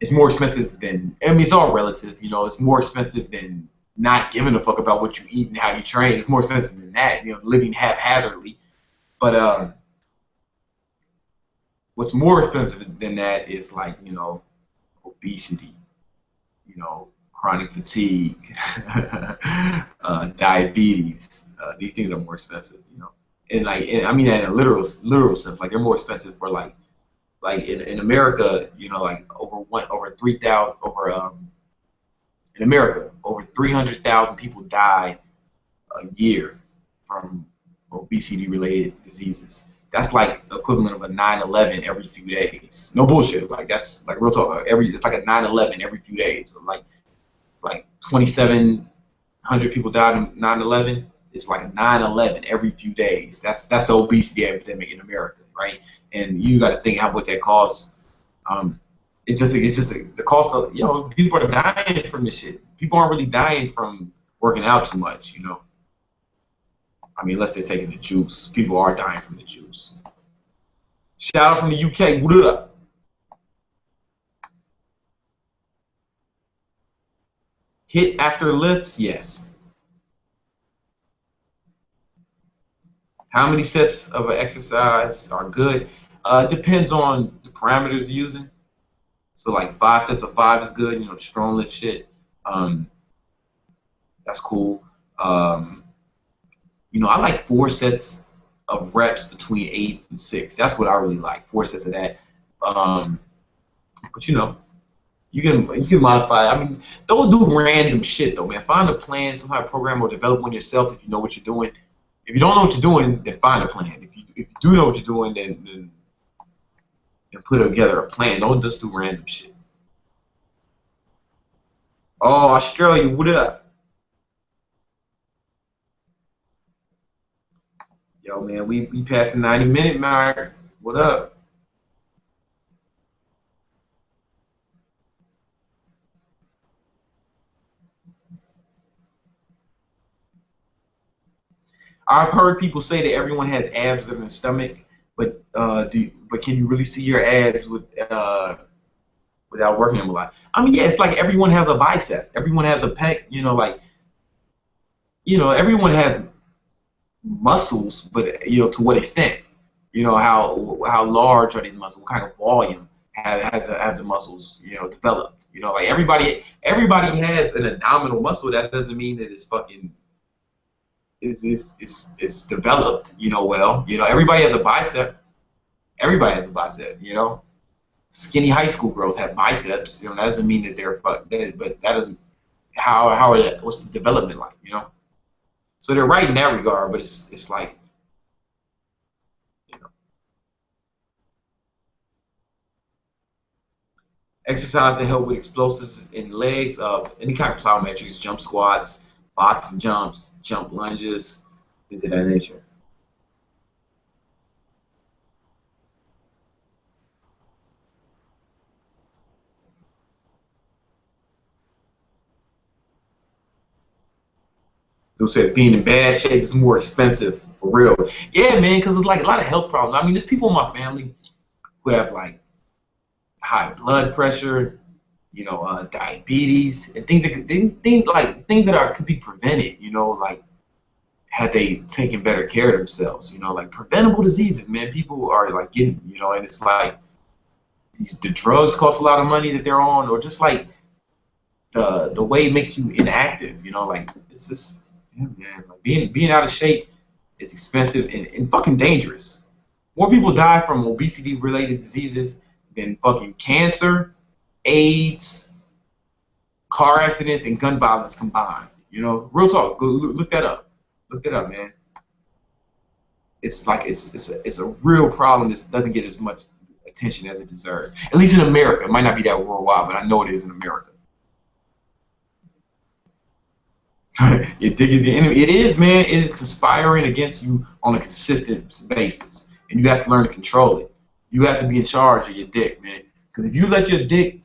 It's more expensive than. I mean, it's all relative. It's more expensive than not giving a fuck about what you eat and how you train. It's more expensive than that. Living haphazardly. But what's more expensive than that is like obesity. Chronic fatigue, diabetes. These things are more expensive. And I mean that in a literal sense. Like they're more expensive for like in America. Like over 3,000 in America over 300,000 people die a year from obesity related diseases. That's like equivalent of a 9/11 every few days. No bullshit. Like that's like real talk. It's like a 9/11 every few days. So like 2,700 people died in 9/11. It's like a 9/11 every few days. That's the obesity epidemic in America, right? And you got to think how much that costs. It's just the cost of people are dying from this shit. People aren't really dying from working out too much. I mean, unless they're taking the juice. People are dying from the juice. Shout out from the UK. What up? Hit after lifts? Yes. How many sets of an exercise are good? Depends on the parameters you're using. So like 5 sets of 5 is good. Strong lift shit. That's cool. I like 4 sets of reps between 8 and 6. That's what I really like. 4 sets of that. But you can modify. I mean, don't do random shit though, man. Find a plan, some kind of program, or develop one yourself if you know what you're doing. If you don't know what you're doing, then find a plan. If you do know what you're doing, then put together a plan. Don't just do random shit. Oh, Australia, what up? Yo, man, we passed the 90-minute mark. What up? I've heard people say that everyone has abs in their stomach, but but can you really see your abs without working them a lot? I mean, yeah, it's like everyone has a bicep, everyone has a pec. Like everyone has muscles, but to what extent? How large are these muscles? What kind of volume have the muscles developed? Like everybody has an abdominal muscle. That doesn't mean that it's fucking it's developed. Well. Everybody has a bicep. Everybody has a bicep. Skinny high school girls have biceps. That doesn't mean that they're but that doesn't what's the development like? So they're right in that regard, but it's like you know exercise that help with explosives in legs, any kind of plyometrics, jump squats, boxing jumps, jump lunges, things of that nature. Who says being in bad shape is more expensive for real? Yeah, man, because it's like a lot of health problems. I mean, there's people in my family who have like high blood pressure, diabetes, and things that things that could be prevented. Like had they taken better care of themselves. Like preventable diseases, man. People are like getting, and it's like the drugs cost a lot of money that they're on, or just like the way it makes you inactive. Like it's just yeah, man. Like being out of shape is expensive and fucking dangerous. More people die from obesity related diseases than fucking cancer, AIDS, car accidents and gun violence combined. You know, real talk. Go look that up. Look that up, man. It's like it's a real problem that doesn't get as much attention as it deserves. At least in America. It might not be that worldwide, but I know it is in America. Your dick is your enemy. It is, man. It is conspiring against you on a consistent basis, and you have to learn to control it. You have to be in charge of your dick, man. Because if you let your dick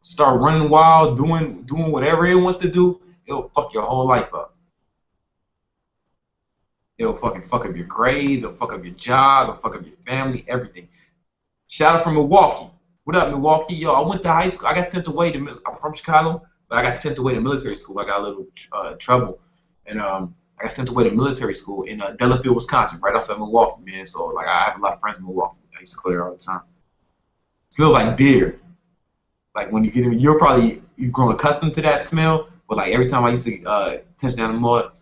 start running wild, doing whatever it wants to do, it'll fuck your whole life up. It'll fucking fuck up your grades. It'll fuck up your job. It'll fuck up your family. Everything. Shout out from Milwaukee. What up, Milwaukee? Yo, I went to high school. I got sent away to. I'm from Chicago. But I got sent away to military school. I got a little trouble, and I got sent away to military school in Delafield, Wisconsin, right outside Milwaukee, man. So like I have a lot of friends in Milwaukee. I used to go there all the time. It smells like beer. Like when you get in, you've grown accustomed to that smell. But like every time I used to touch down the mud,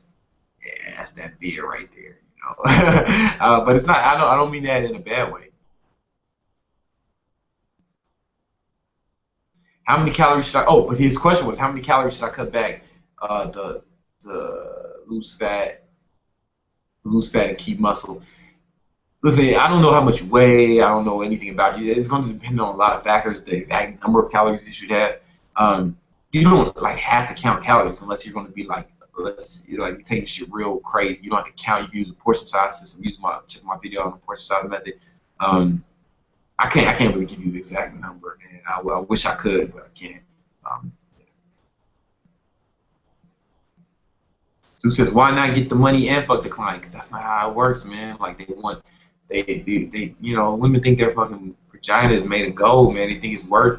yeah, that's that beer right there, you know. But it's not. I don't mean that in a bad way. How many calories should I? Oh, but his question was, how many calories should I cut back to lose fat and keep muscle? Listen, I don't know how much you weigh. I don't know anything about you. It's going to depend on a lot of factors. The exact number of calories you should have. You don't like have to count calories unless you're going to be like, like taking shit real crazy. You don't have to count. You can use a portion size system. Check my video on the portion size method. I can't really give you the exact number, and I wish I could, but I can't. Who says why not get the money and fuck the client? Because that's not how it works, man. Like they you know, women think their fucking vagina is made of gold, man. They think it's worth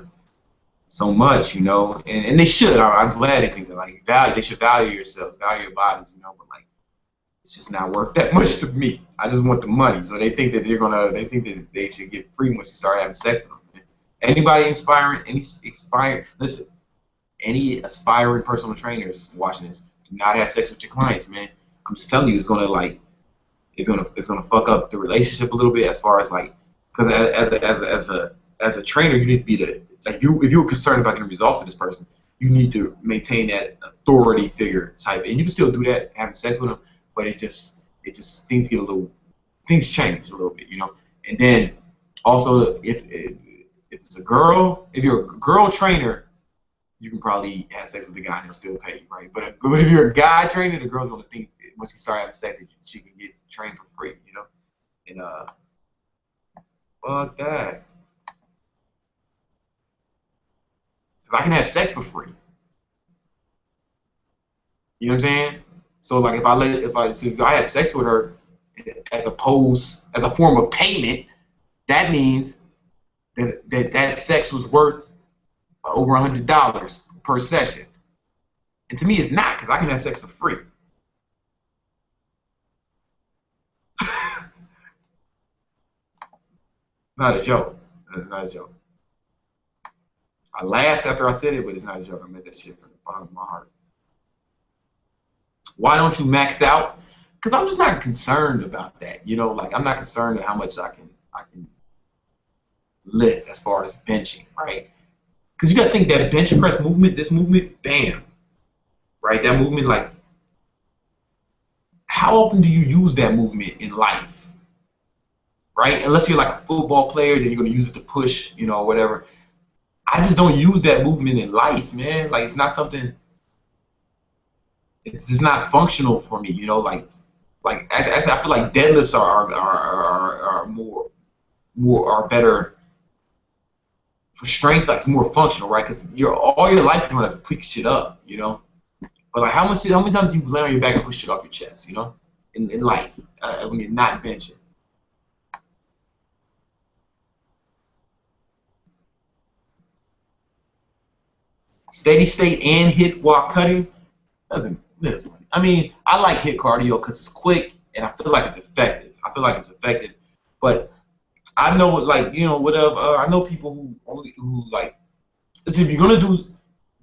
so much, you know, and they should. I'm glad they think that, like, they should value yourselves, value your bodies, you know, but like it's just not worth that much to me. I just want the money. So they think that they think that they should get free once you start having sex with them. Man. Anybody listen, any aspiring personal trainers watching this, do not have sex with your clients, man. I'm just telling you, it's gonna fuck up the relationship a little bit as far as like, because as a trainer, you need to be if you're concerned about getting results for this person, you need to maintain that authority figure type, and you can still do that having sex with them. But it just things change a little bit, you know. And then also if it's a girl, if you're a girl trainer, you can probably have sex with the guy and he'll still pay you, right? But if you're a guy trainer, the girl's gonna think once you start having sex that she can get trained for free, you know. And fuck that. 'Cause I can have sex for free. You know what I'm saying? So like if I have sex with her as a form of payment, that means that sex was worth over $100 per session. And to me, it's not, because I can have sex for free. Not a joke. It's not a joke. I laughed after I said it, but it's not a joke. I meant that shit from the bottom of my heart. Why don't you max out? Because I'm just not concerned about that. You know, like I'm not concerned with how much I can lift as far as benching, right? Because you got to think that bench press movement, this movement, bam, right? That movement, like, how often do you use that movement in life, right? Unless you're like a football player, then you're going to use it to push, you know, or whatever. I just don't use that movement in life, man. Like, it's not something, it's just not functional for me, you know, like actually I feel like deadlifts are more better for strength. Like it's more functional, right? Because all your life you're gonna pick shit up, you know. But like how many times do you lay on your back and push shit off your chest, you know, in life when you're not benching? Steady state and hit while cutting doesn't. I mean, I like hit cardio because it's quick and I feel like it's effective. But I know, like, you know, whatever. I know people who like. If you're gonna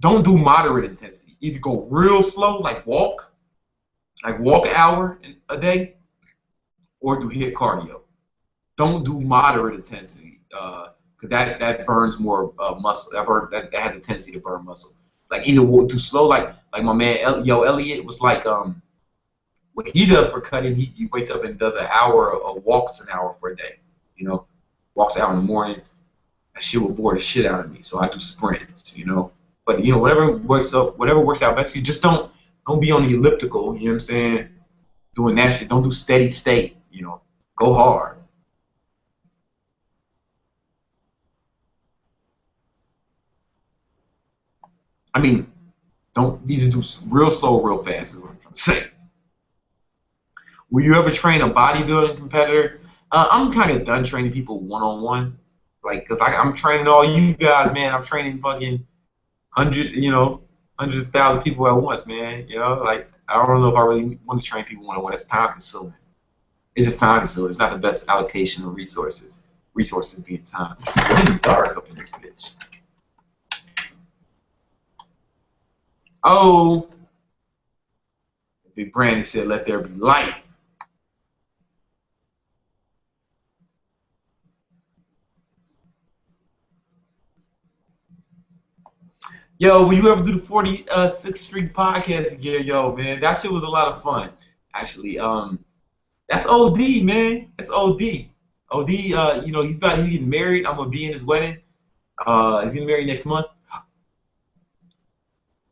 don't do moderate intensity. Either go real slow, like walk an hour a day, or do hit cardio. Don't do moderate intensity, because that burns more muscle. That has a tendency to burn muscle. Like either too slow, like my man Yo Elliott was like what he does for cutting. He wakes up and does an hour or walks an hour for a day. You know, walks out in the morning. That shit will bore the shit out of me. So I do sprints. You know, but you know whatever works out best for you. Just don't be on the elliptical. You know what I'm saying? Doing that shit. Don't do steady state. You know, go hard. I mean, don't need to do real slow, real fast. Is what I'm trying to say. Will you ever train a bodybuilding competitor? I'm kind of done training people one on one, like, cause I'm training all you guys, man. I'm training fucking hundreds of thousands of people at once, man. You know, like I don't know if I really want to train people one on one. It's time consuming. It's just time consuming. It's not the best allocation of resources. Resources being time. It's getting dark up in this bitch. Oh, Big Brandon said, "Let there be light." Yo, will you ever do the 46th Street podcast again, yo, man? That shit was a lot of fun, actually. That's OD, man. That's OD. OD, he's getting married. I'm gonna be in his wedding. He's getting married next month. I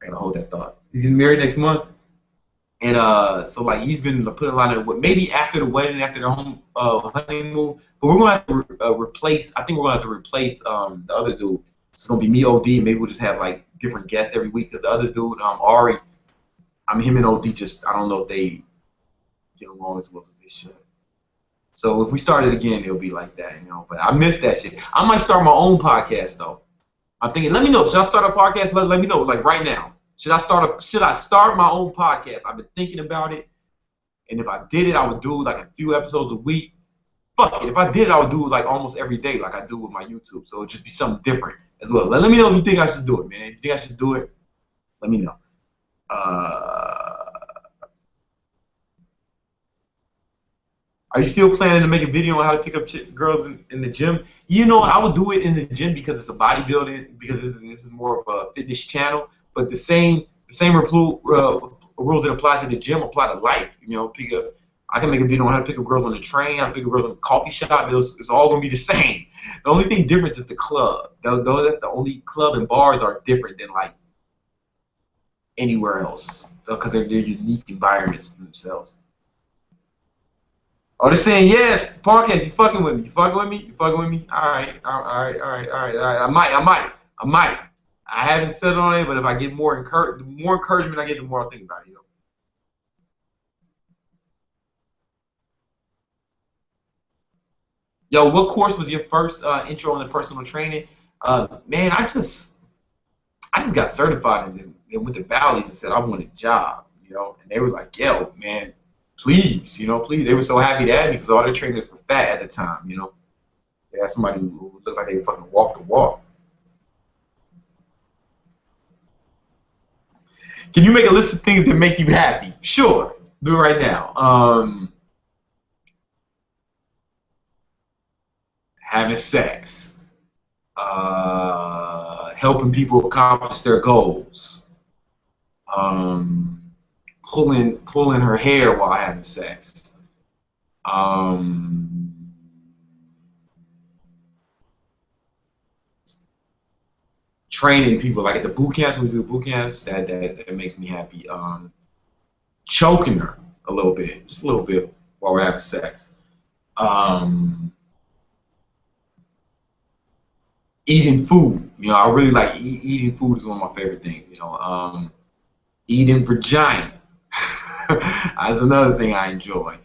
gotta hold that thought. He's getting married next month, and so like he's been putting a lot of maybe after the wedding, after the home honeymoon. But we're gonna have to replace. I think we're gonna have to replace the other dude. It's gonna be me, OD, and maybe we'll just have like different guests every week. Cause the other dude, Ari, him and OD just I don't know if they get along as well as they should. So if we start it again, it'll be like that, you know. But I miss that shit. I might start my own podcast though. I'm thinking, let me know. Should I start a podcast? Let me know, like right now. Should I start my own podcast? I've been thinking about it, and if I did it, I would do like a few episodes a week. Fuck it. If I did it, I would do it like almost every day, like I do with my YouTube. So it'd just be something different as well. Let me know if you think I should do it, man. If you think I should do it, let me know. Are you still planning to make a video on how to pick up girls in the gym? You know, I would do it in the gym because it's a bodybuilding, because this is more of a fitness channel. But the same rules that apply to the gym apply to life. You know, I can make a video on how to pick up girls on the train, how to pick up girls on the coffee shop. It's all gonna be the same. The only thing different is the club. Though that's the only club and bars are different than like anywhere else because they're unique environments for themselves. Oh, they're saying yes, podcast. You fucking with me? You fucking with me? You fucking with me? All right, all right, all right, all right, all right. I might. I haven't settled on it, but if I get the more encouragement I get, the more I'll think about it. Yo, what course was your first intro into personal training? Man, I just got certified and went to Bally's and said I want a job, you know, and they were like, yo, man, please, you know, please. They were so happy to have me because all their trainers were fat at the time, you know. They had somebody who looked like they fucking walked the walk. Can you make a list of things that make you happy? Sure, do it right now. Having sex, helping people accomplish their goals, um, pulling her hair while having sex, um, training people like at the boot camps when we do boot camps that makes me happy. Choking her a little bit, just a little bit while we're having sex. Um, Eating food, you know, I really like eating food is one of my favorite things. You know, eating vagina. That's another thing I enjoy.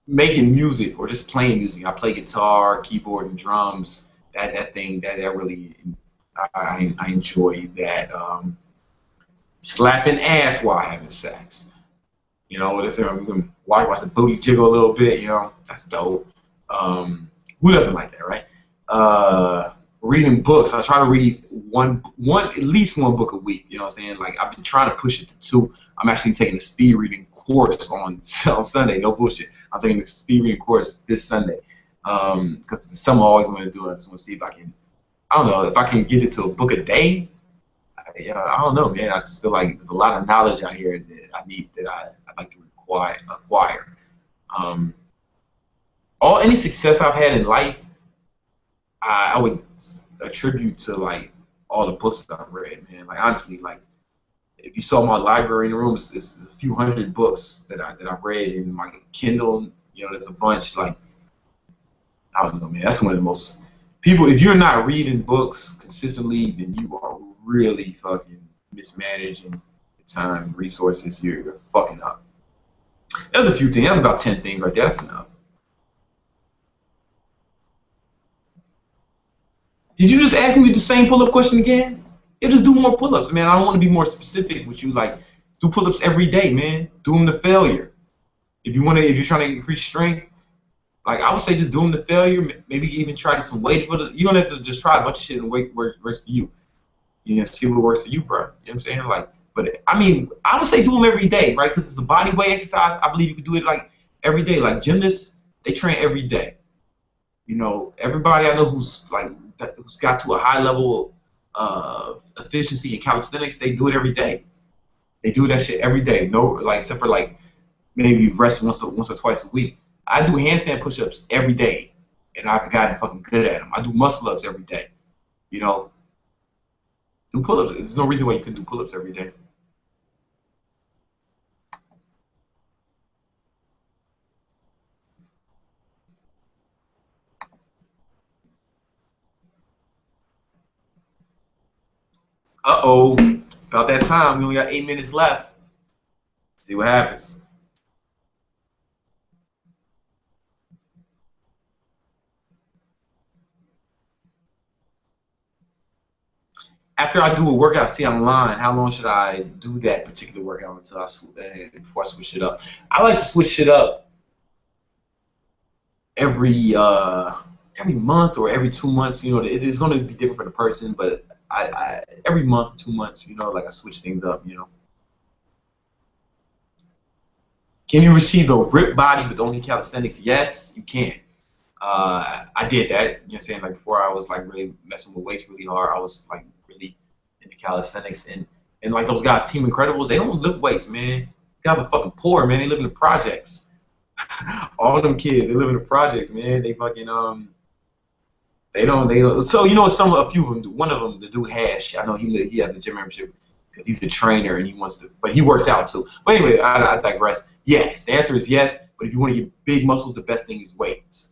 Making music or just playing music. I play guitar, keyboard, and drums. That really I enjoy that. Slapping ass while having sex. You know, I'm gonna watch the booty jiggle a little bit. You know, that's dope. Who doesn't like that, right? Reading books. I try to read at least one book a week. You know what I'm saying? Like I've been trying to push it to two. I'm actually taking a speed reading course on Sunday. No bullshit. I'm taking a speed reading course this Sunday because it's something I always want to do. I just want to see if I can. I don't know if I can get it to a book a day. I don't know, man. I just feel like there's a lot of knowledge out here that I need that I'd like to acquire. Um, all any success I've had in life, I would attribute to like all the books that I've read, man. Like honestly, like if you saw my library in the room, it's a few hundred books that I've read in my Kindle. You know, there's a bunch. Like I don't know, man. That's one of the most people. If you're not reading books consistently, then you are really fucking mismanaging the time, resources. You're fucking up. That's a few things. That's about 10 things right there. That's enough. Did you just ask me the same pull-up question again? Yeah, just do more pull-ups, man. I don't want to be more specific with you. Like, do pull-ups every day, man. Do them to failure. If you're trying to increase strength, like I would say, just do them to failure. Maybe even try some weight. You don't have to just try a bunch of shit and wait works for you. You know, see what works for you, bro. You know what I'm saying? Like, but I mean, I would say do them every day, right? Because it's a body weight exercise. I believe you can do it like every day. Like gymnasts, they train every day. You know, everybody I know who's got to a high level of efficiency in calisthenics, they do it every day. They do that shit every day. No, like except for like maybe rest once or twice a week. I do handstand push-ups every day, and I've gotten fucking good at them. I do muscle-ups every day. You know, do pull-ups. There's no reason why you couldn't do pull-ups every day. Uh-oh. It's about that time. We only got 8 minutes left. See what happens. After I do a workout, see online, how long should I do that particular workout until before I switch it up? I like to switch it up every month or every 2 months. You know, it's going to be different for the person, but every month, 2 months, you know, like I switch things up. You know, can you achieve a ripped body with only calisthenics? Yes, you can. I did that. You know what I'm saying? Like before I was like really messing with weights really hard. I was like really into calisthenics and like those guys, Team Incredibles, they don't lift weights, man. Guys are fucking poor, man. They live in the projects. All of them kids, they live in the projects, man. They fucking so you know a few of them do. One of them, the dude Hash, I know he has a gym membership because he's a trainer and he wants to, but he works out too. But anyway, I digress. Yes, the answer is yes. But if you want to get big muscles, the best thing is weights.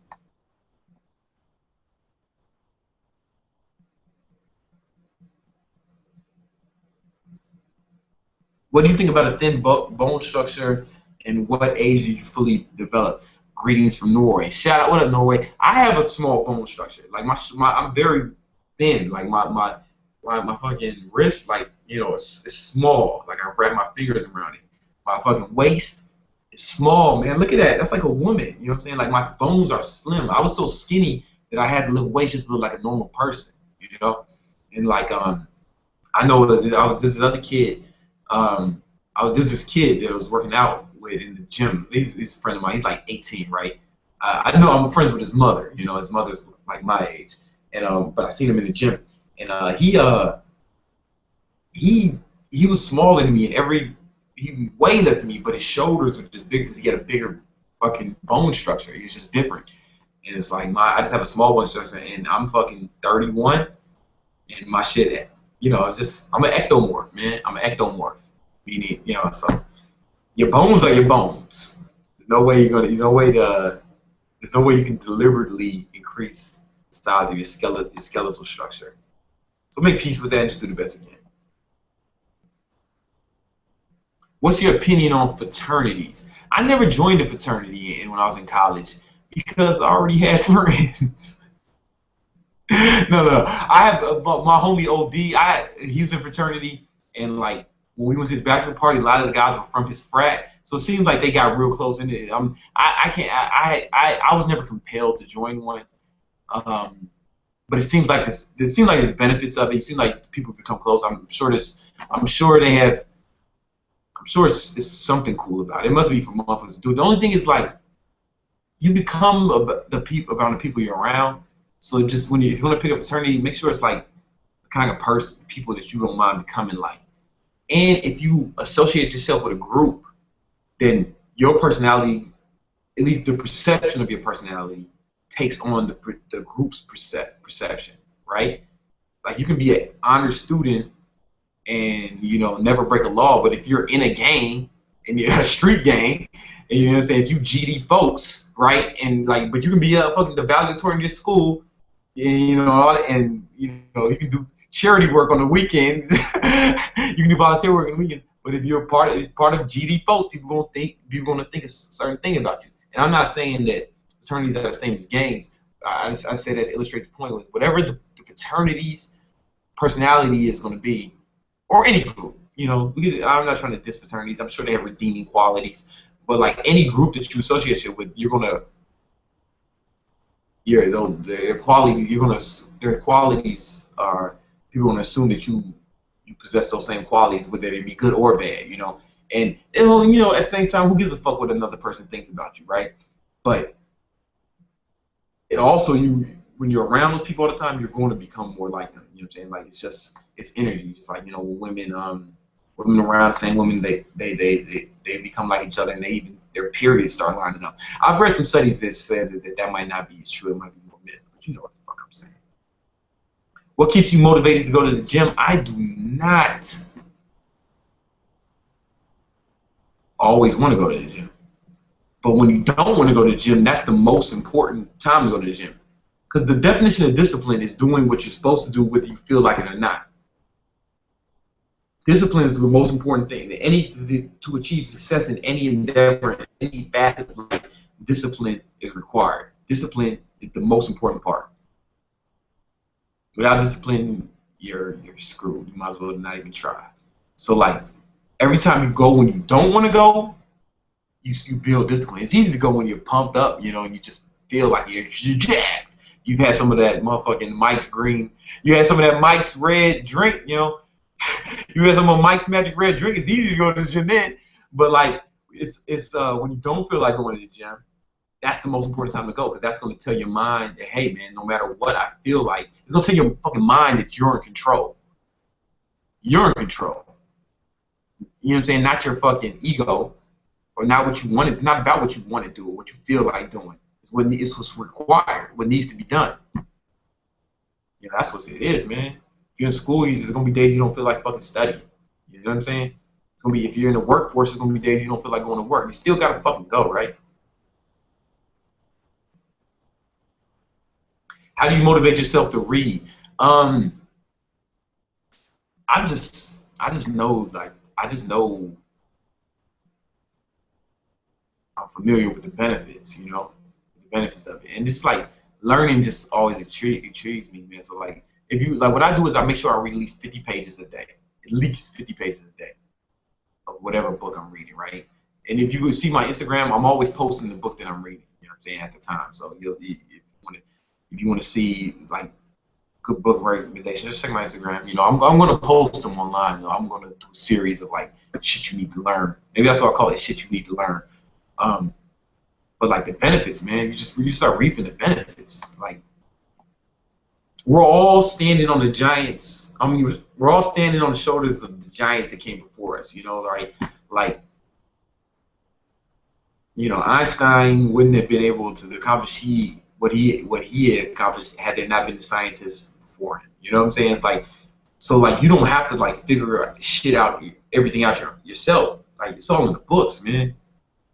What do you think about a thin bone structure, and what age did you fully develop? Greetings from Norway. Shout out, what up, Norway? I have a small bone structure. Like I'm very thin. Like my fucking wrist, like you know, it's small. Like I wrap my fingers around it. My fucking waist is small, man. Look at that. That's like a woman. You know what I'm saying? Like my bones are slim. I was so skinny that I had to lift weights just to look like a normal person. You know, and like I know that there's another kid. There's this kid that I was working out with in the gym. He's a friend of mine. He's like 18, right? I know I'm friends with his mother. You know, his mother's like my age, and but I seen him in the gym, and he was smaller than me, and he way less than me, but his shoulders were just big because he had a bigger fucking bone structure. He's just different, and it's like I just have a small bone structure, and I'm fucking 31, and my shit, you know, I'm an ectomorph, man. I'm an ectomorph. Meaning, you know, so your bones are your bones. There's no way there's no way you can deliberately increase the size of your skeletal structure. So make peace with that and just do the best you can. What's your opinion on fraternities? I never joined a fraternity when I was in college because I already had friends. No. I have my homie OD. He was in fraternity, and like when we went to his bachelor party, a lot of the guys were from his frat. So it seems like they got real close. And I was never compelled to join one. But it seems like there's benefits of it. It seems like people become close. I'm sure it's something cool about it. It must be for motherfuckers to do. The only thing is like you become the people around the people you're around. So just when if you want to pick up a fraternity, make sure it's like the kind of person, people that you don't mind becoming like. And if you associate yourself with a group, then your personality, at least the perception of your personality, takes on the group's perception, right? Like you can be an honor student and never break a law, but if you're in a gang and you're a street gang, and you know what I'm saying, if you GD folks, right, and like, but you can be a fucking the valedictorian in your school, and you can do charity work on the weekends, you can do volunteer work on the weekends, but if you're part of GD folks, people gonna think a certain thing about you. And I'm not saying that fraternities are the same as gangs. I say that to illustrate the point was whatever the fraternity's personality is going to be, or any group. I'm not trying to diss fraternities. I'm sure they have redeeming qualities, but like any group that you associate with, their qualities are people gonna assume that you possess those same qualities, whether they be good or bad. And at the same time, who gives a fuck what another person thinks about you, right? But it also when you're around those people all the time, you're going to become more like them. You know what I'm saying? Like it's energy. Just like when women around the same women, they become like each other, and their periods start lining up. I've read some studies that said that might not be true. It might be more myth, but you know what the fuck I'm saying. What keeps you motivated to go to the gym? I do not always want to go to the gym. But when you don't want to go to the gym, that's the most important time to go to the gym. Because the definition of discipline is doing what you're supposed to do whether you feel like it or not. Discipline is the most important thing. To achieve success in any endeavor, in any facet of life, discipline is required. Discipline is the most important part. Without discipline, you're screwed. You might as well not even try. So like every time you go when you don't want to go, you build discipline. It's easy to go when you're pumped up, and you just feel like you're jacked. You've had some of that motherfucking Mike's Green. You had some of that Mike's Red drink, You had some of Mike's Magic Red drink. It's easy to go to the gym then, but like it's when you don't feel like going to the gym, that's the most important time to go, because that's going to tell your mind that, hey man, no matter what I feel like, it's going to tell your fucking mind that you're in control. You're in control. You know what I'm saying? Not your fucking ego, or not what you want. Not about what you want to do or what you feel like doing. It's what's required. What needs to be done. That's what it is, man. If you're in school, there's gonna be days you don't feel like fucking studying. You know what I'm saying? It's gonna be, if you're in the workforce, it's gonna be days you don't feel like going to work. You still gotta fucking go, right? How do you motivate yourself to read? I just know, I'm familiar with the benefits, the benefits of it, and just like learning just always intrigues me, man. So like, if you like, what I do is I make sure I read at least 50 pages a day, at least 50 pages a day of whatever book I'm reading, right? And if you see my Instagram, I'm always posting the book that I'm reading. You know what I'm saying, at the time. So if you want to see like good book recommendations, just check my Instagram. I'm gonna post them online. I'm gonna do a series of like shit you need to learn. Maybe that's what I call it, shit you need to learn. But like the benefits, man, you start reaping the benefits. Like we're all standing on the giants. We're all standing on the shoulders of the giants that came before us. Like Einstein wouldn't have been able to accomplish what he had accomplished had there not been the scientists before him. You know what I'm saying? It's like, so like you don't have to like figure everything out yourself. Like it's all in the books, man.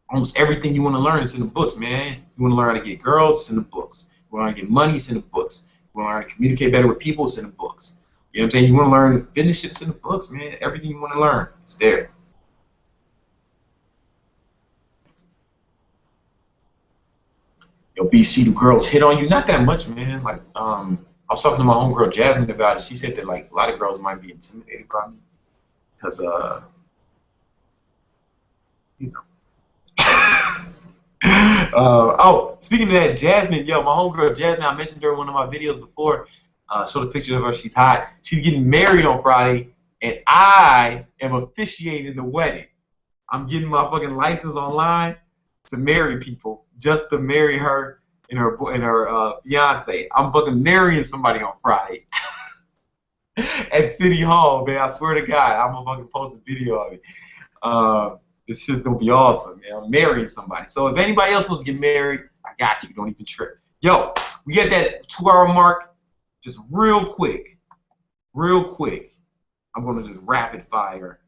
Almost everything you want to learn is in the books, man. You want to learn how to get girls, it's in the books. You want to learn how to get money, it's in the books. You want to learn how to communicate better with people, it's in the books. You know what I'm saying? You want to learn fitness, it's in the books, man. Everything you want to learn, it's there. Yo, BC, do girls hit on you? Not that much, man. Like, I was talking to my homegirl Jasmine about it. She said that like a lot of girls might be intimidated by me, because you know. Oh, speaking of that, Jasmine, yo, my homegirl Jasmine, I mentioned her in one of my videos before. Showed a picture of her. She's hot. She's getting married on Friday, and I am officiating the wedding. I'm getting my fucking license online to marry people, just to marry her and her fiance. I'm fucking marrying somebody on Friday at City Hall, man. I swear to God, I'm gonna fucking post a video of it. This shit's gonna be awesome, man. I'm marrying somebody. So if anybody else wants to get married, I got you. Don't even trip. Yo, we get that 2-hour mark. Just real quick. I'm gonna just rapid fire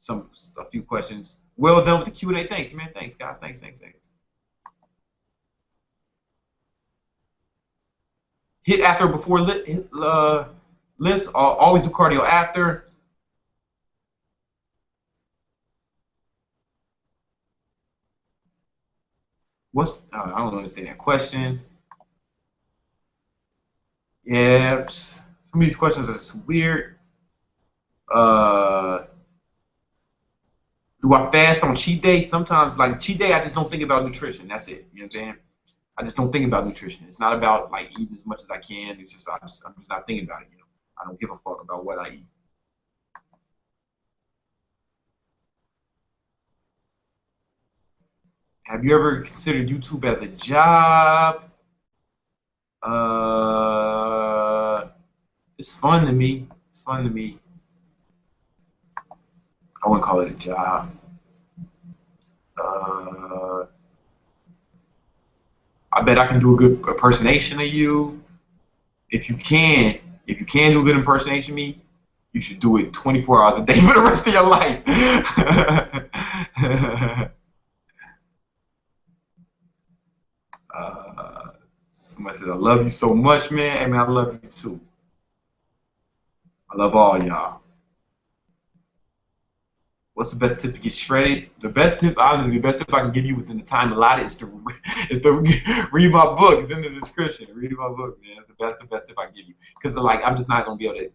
a few questions. Well done with the Q&A. Thanks, man. Thanks, guys. Thanks. Hit after or before lifts. Always do cardio after. I don't understand that question. Yeah, some of these questions are just weird. Do I fast on cheat day? Sometimes, like cheat day, I just don't think about nutrition. That's it. You know what I'm saying? I just don't think about nutrition. It's not about like eating as much as I can. It's just I'm just not thinking about it. You know, I don't give a fuck about what I eat. Have you ever considered YouTube as a job? It's fun to me. It's fun to me. I wouldn't call it a job. I bet I can do a good impersonation of you. If you can do a good impersonation of me, you should do it 24 hours a day for the rest of your life. Somebody says, I love you so much, man. Hey, man, I love you too. I love all y'all. What's the best tip to get shredded? The best tip, honestly, the best tip I can give you within the time allotted is to read my book. It's in the description. Read my book, man. It's the best tip I can give you. Because like I'm just not gonna be able to.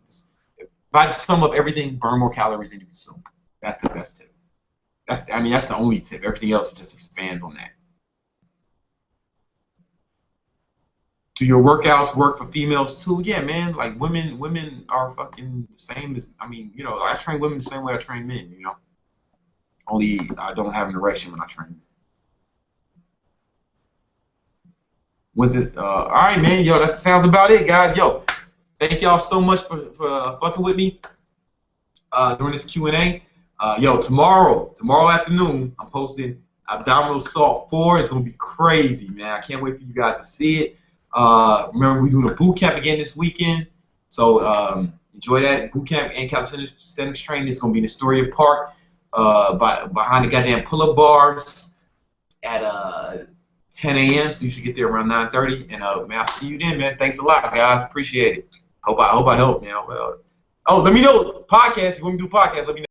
If I sum up everything, burn more calories than you consume. That's the best tip. That's the only tip. Everything else just expands on that. Do your workouts work for females too? Yeah, man. Like women are fucking the same as. You know, I train women the same way I train men. You know. Only I don't have an erection when I train. Was it? All right, man. Yo, that sounds about it, guys. Yo, thank y'all so much for fucking with me during this Q&A. Yo, tomorrow afternoon, I'm posting Abdominal Assault 4. It's gonna be crazy, man. I can't wait for you guys to see it. Remember, we're doing a boot camp again this weekend, so enjoy that boot camp and calisthenics training. It's gonna be in Astoria Park. Behind the goddamn pull-up bars at 10 a.m. So you should get there around 9:30. And man, I'll see you then, man. Thanks a lot, guys. Appreciate it. Hope I helped, man. Well, oh, let me know podcast. If you want me to do a podcast, let me know.